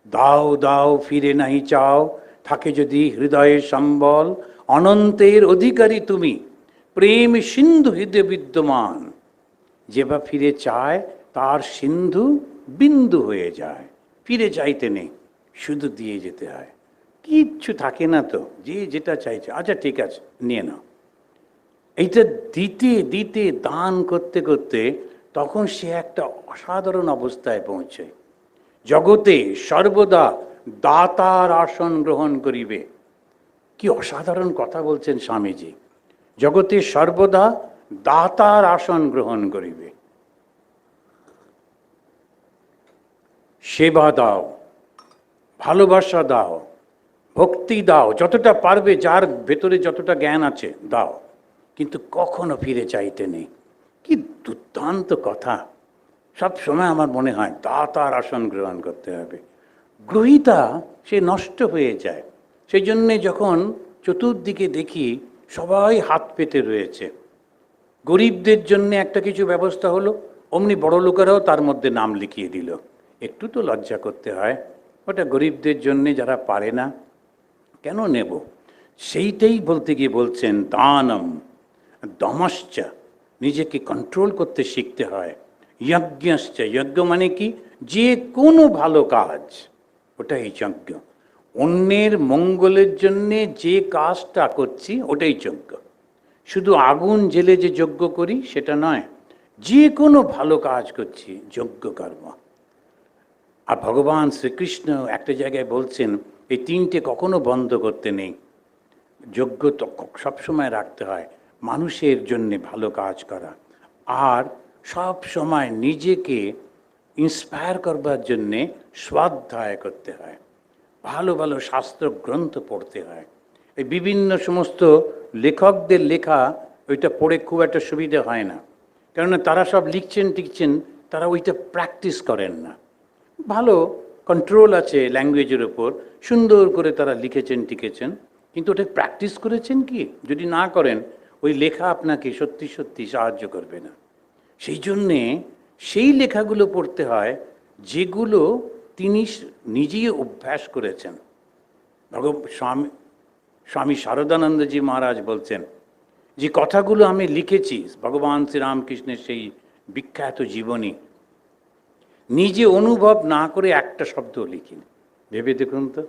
দাও দাও ফিরে নাহি চাও, থাকে যদি হৃদয়ে সম্বল, অনন্তের অধিকারী তুমি, প্রেম সিন্ধু হৃদয়ে বিদ্যমান। যে বা ফিরে চায় তার সিন্ধু বিন্দু হয়ে যায়। ফিরে চাইতে নেই, শুধু দিয়ে যেতে হয়। কিচ্ছু থাকে না তো, যে যেটা চাইছে, আচ্ছা ঠিক আছে নিয়ে নাও। এইটা দিতে দিতে, দান করতে করতে তখন সে একটা অসাধারণ অবস্থায় পৌঁছে। জগতে সর্বদা দাতার আসন গ্রহণ করিবে। কি অসাধারণ কথা বলছেন স্বামীজি। জগতে সর্বদা দাতার আসন গ্রহণ করিবে। সেবা দাও, ভালোবাসা দাও, ভক্তি দাও, যতটা পারবে, যার ভেতরে যতটা জ্ঞান আছে দাও, কিন্তু কখনো ফিরে চাইতে নেই। কি দুর্দান্ত কথা। সব সময় আমার মনে হয় দাতার আসন গ্রহণ করতে হবে। গ্রহীতা সে নষ্ট হয়ে যায়। সেই জন্যে যখন চতুর্দিকে দেখি সবাই হাত পেতে রয়েছে, গরিবদের জন্য একটা কিছু ব্যবস্থা হলো, অমনি বড় লোকেরাও তার মধ্যে নাম লিখিয়ে দিল। একটু তো লজ্জা করতে হয়, ওটা গরিবদের জন্যে, যারা পারে না কেন নেব? সেইটাই বলতে গিয়ে বলছেন দানম দমশ্চ, নিজেকে কন্ট্রোল করতে শিখতে হয়। যজ্ঞশ্চ, যজ্ঞ মানে কি? যে কোনো ভালো কাজ, ওটাই যজ্ঞ। অন্যের মঙ্গলের জন্যে যে কাজটা করছি ওটাই যজ্ঞ। শুধু আগুন জেলে যে যজ্ঞ করি সেটা নয়, যে কোনো ভালো কাজ করছি যজ্ঞ কর্ম। আর ভগবান শ্রীকৃষ্ণ একটা জায়গায় বলছেন এই তিনটে কখনো বন্ধ করতে নেই। যজ্ঞ তো সবসময় রাখতে হয়, মানুষের জন্যে ভালো কাজ করা, আর সব সময় নিজেকে ইন্সপায়ার করবার জন্যে স্বাধ্যায় করতে হয়, ভালো ভালো শাস্ত্র গ্রন্থ পড়তে হয়। এই বিভিন্ন সমস্ত লেখকদের লেখা ওইটা পড়ে খুব একটা সুবিধা হয় না, কেননা তারা সব লিখছেন টিখছেন, তারা ওইটা প্র্যাকটিস করেন না। ভালো কন্ট্রোল আছে ল্যাঙ্গুয়েজের ওপর, সুন্দর করে তারা লিখেছেন টিকেছেন, কিন্তু ওটা প্র্যাকটিস করেছেন কি? যদি না করেন ওই লেখা আপনাকে সত্যি সত্যি সাহায্য করবে না। সেই জন্যে সেই লেখাগুলো পড়তে হয় যেগুলো তিনি নিজেই অভ্যাস করেছেন। স্বামী শারদানন্দজি মহারাজ বলছেন যে কথাগুলো আমি লিখেছি ভগবান শ্রীরামকৃষ্ণের সেই বিখ্যাত জীবনী, নিজে অনুভব না করে একটা শব্দ লিখিনি। ভেবে দেখুন তো,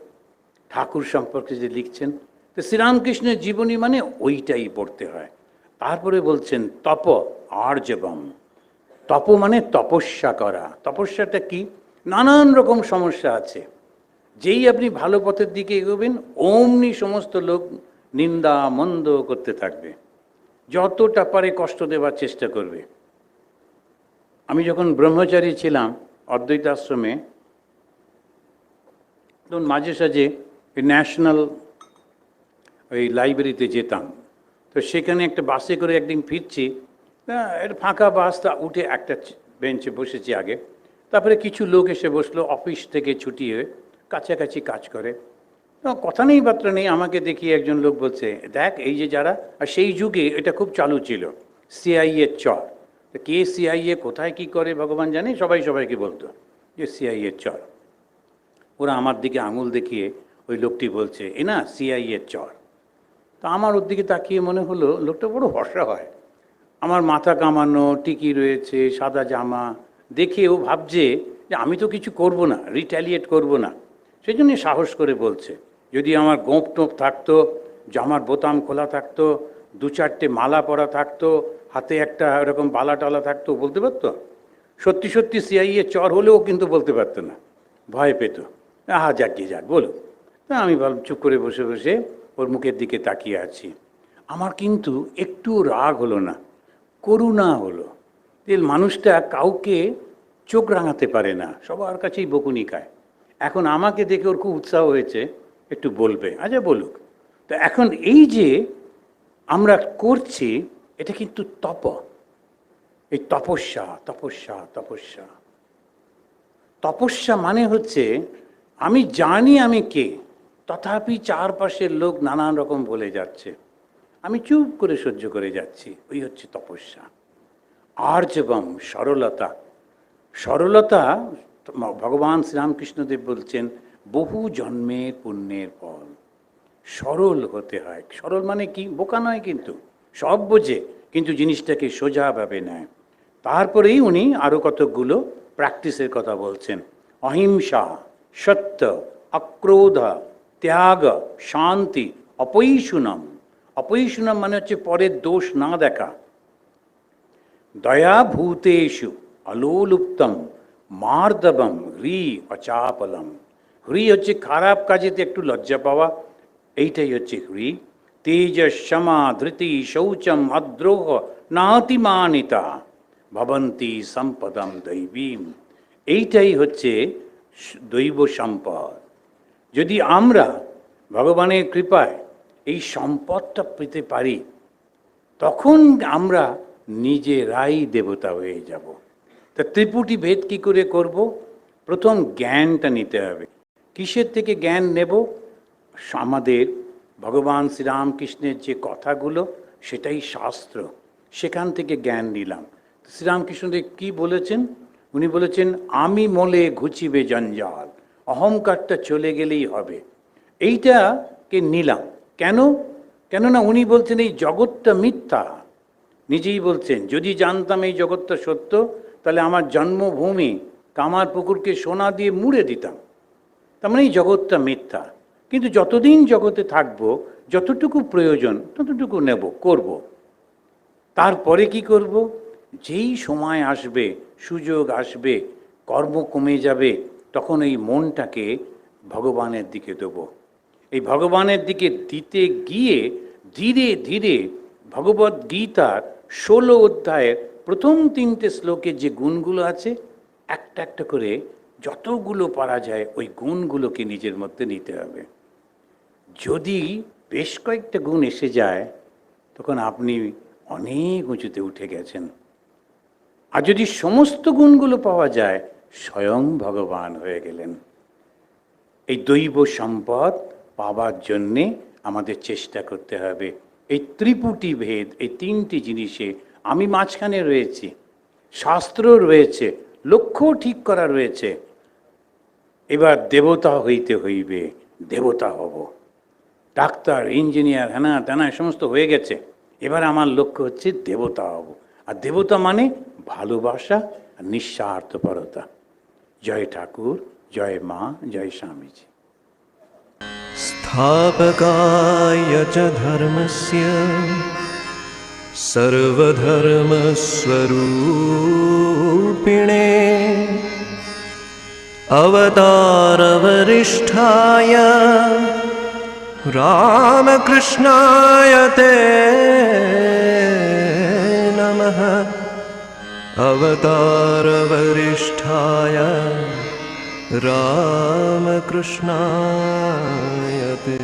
ঠাকুর সম্পর্কে যে লিখছেন, তো শ্রীরামকৃষ্ণের জীবনী মানে ওইটাই পড়তে হয়। তারপরে বলছেন তপ আর্জবম, তপ মানে তপস্যা করা। তপস্যাটা কি? নানান রকম সমস্যা আছে, যেই আপনি ভালো পথের দিকে এগোবেন অমনি সমস্ত লোক নিন্দা মন্দ করতে থাকবে, যতটা পারে কষ্ট দেওয়ার চেষ্টা করবে। আমি যখন ব্রহ্মচারী ছিলাম অদ্বৈত আশ্রমে, তখন মাঝে সাঝে ন্যাশনাল ওই লাইব্রেরিতে যেতাম। তো সেখানে একটা বাসে করে একদিন ফিরছি, একটা ফাঁকা বাসটা উঠে একটা বেঞ্চে বসেছি আগে, তারপরে কিছু লোক এসে বসলো, অফিস থেকে ছুটি হয়ে কাছাকাছি কাজ করে। কথা নেই বার্তা নেই, আমাকে দেখিয়ে একজন লোক বলছে, দেখ এই যে যারা, আর সেই যুগে এটা খুব চালু ছিল, সিআইএ চর। কে সিআইএ, কোথায় কি করে ভগবান জানে, সবাই সবাইকে বলতো যে সিআইএ চর। ওরা আমার দিকে আঙুল দেখিয়ে ওই লোকটি বলছে এ না সিআইএ চর। তা আমার ওর দিকে তাকিয়ে মনে হলো লোকটা বড় ভরসা হয়, আমার মাথা কামানো, টিকি রয়েছে, সাদা জামা, দেখে ও ভাবছে যে আমি তো কিছু করব না, রিট্যালিয়েট করব না, সেই জন্যই সাহস করে বলছে। যদি আমার গোঁপ টোপ থাকতো, জামার বোতাম খোলা থাকতো, দু চারটে মালা পরা থাকতো, হাতে একটা এরকম বালা টালা থাকতো, বলতে পারতো। সত্যি সত্যি সিআইএ চর হলেও কিন্তু বলতে পারতো না, ভয় পেত। যাক কি যাক বলুক। তা আমি চুপ করে বসে বসে ওর মুখের দিকে তাকিয়ে আছি। আমার কিন্তু একটু রাগ হলো না, করুণা হলো। যে মানুষটা কাউকে চোখ রাঙাতে পারে না, সবার কাছেই বকুনি খায়। এখন আমাকে দেখে ওর খুব উৎসাহ হয়েছে, একটু বলবে, আচ্ছা বলুক। তো এখন এই যে আমরা করছি এটা কিন্তু তপ, এই তপস্যা তপস্যা তপস্যা। তপস্যা মানে হচ্ছে আমি জানি আমি কে, তথাপি চারপাশের লোক নানান রকম বলে যাচ্ছে, আমি চুপ করে সহ্য করে যাচ্ছি, ওই হচ্ছে তপস্যা। আর্জবম সরলতা। সরলতা ভগবান শ্রীরামকৃষ্ণদেব বলছেন বহু জন্মের পুণ্যের ফল। সরল হতে হয়। সরল মানে কি? বোকা নয়, কিন্তু সব বোঝে, কিন্তু জিনিসটাকে সোজাভাবে নেয়। তারপরেই উনি আরও কতকগুলো প্র্যাকটিসের কথা বলছেন। অহিংসা, সত্য, অক্রোধ, ত্যাগ, শান্তি, অপৈশুনম। অপৈশুনম মানে হচ্ছে পরের দোষ না দেখা। দয়া ভূতেষু অলোলুপ্তম মার্দবম হ্রি অচাপলম। হ্রি হচ্ছে খারাপ কাজেতে একটু লজ্জা পাওয়া, এইটাই হচ্ছে হ্রি। তেজ ক্ষমা ধৃতি শৌচম অদ্রোহ নাতিমানিতা ভবন্তি সম্পদম দৈবীম, এইটাই হচ্ছে দৈব সম্পদ। যদি আমরা ভগবানের কৃপায় এই সম্পদটা পেতে পারি, তখন আমরা নিজেরাই দেবতা হয়ে যাব। তা ত্রিপুটি ভেদ কি করে করব? প্রথম জ্ঞানটা নিতে হবে। কিসের থেকে জ্ঞান নেব? আমাদের ভগবান শ্রীরামকৃষ্ণের যে কথাগুলো, সেটাই শাস্ত্র, সেখান থেকে জ্ঞান নিলাম। শ্রীরামকৃষ্ণদেব কি বলেছেন? উনি বলেছেন, আমি মলে ঘুচিবে জঞ্জাল, অহংকারটা চলে গেলেই হবে। এইটাকে নিলাম। কেন? কেননা উনি বলছেন এই জগৎটা মিথ্যা। নিজেই বলছেন, যদি জানতাম এই জগৎটা সত্য, তাহলে আমার জন্মভূমি কামার পুকুরকে সোনা দিয়ে মুড়ে দিতাম। তার মানে এই জগৎটা মিথ্যা। কিন্তু যতদিন জগতে থাকবো, যতটুকু প্রয়োজন ততটুকু নেব, করব। তারপরে কি করব? যেই সময় আসবে, সুযোগ আসবে, কর্ম কমে যাবে, তখন এই মনটাকে ভগবানের দিকে দেব। এই ভগবানের দিকে দিতে গিয়ে ধীরে ধীরে ভগবদ্ গীতার 16 অধ্যায়ের প্রথম 3টে শ্লোকের যে গুণগুলো আছে, একটা একটা করে যতগুলো পারা যায় ওই গুণগুলোকে নিজের মধ্যে নিতে হবে। যদি বেশ কয়েকটা গুণ এসে যায়, তখন আপনি অনেক উঁচুতে উঠে গেছেন। আর যদি সমস্ত গুণগুলো পাওয়া যায়, স্বয়ং ভগবান হয়ে গেলেন। এই দৈব সম্পদ পাবার জন্যে আমাদের চেষ্টা করতে হবে। এই ত্রিপুটি ভেদ, এই 3টি জিনিসে আমি মাঝখানে রয়েছি, শাস্ত্র রয়েছে, লক্ষ্য ঠিক করা রয়েছে। এবার দেবতা হইতে হইবে, দেবতা হব। ডাক্তার, ইঞ্জিনিয়ার, হ্যানা তেনা সমস্ত হয়ে গেছে, এবার আমার লক্ষ্য হচ্ছে দেবতা হব। আর দেবতা মানে ভালোবাসা আর নিঃস্বার্থপরতা। জয় ঠাকুর, জয় মা, জয় স্বামীজি। स्थापकाय च धर्मस्य सर्वधर्मस्वरूपिणे अवतारवरिष्ठाय रामकृष्णाय ते नमः। अवतारवरिष्ठाय रामकृष्णाय ते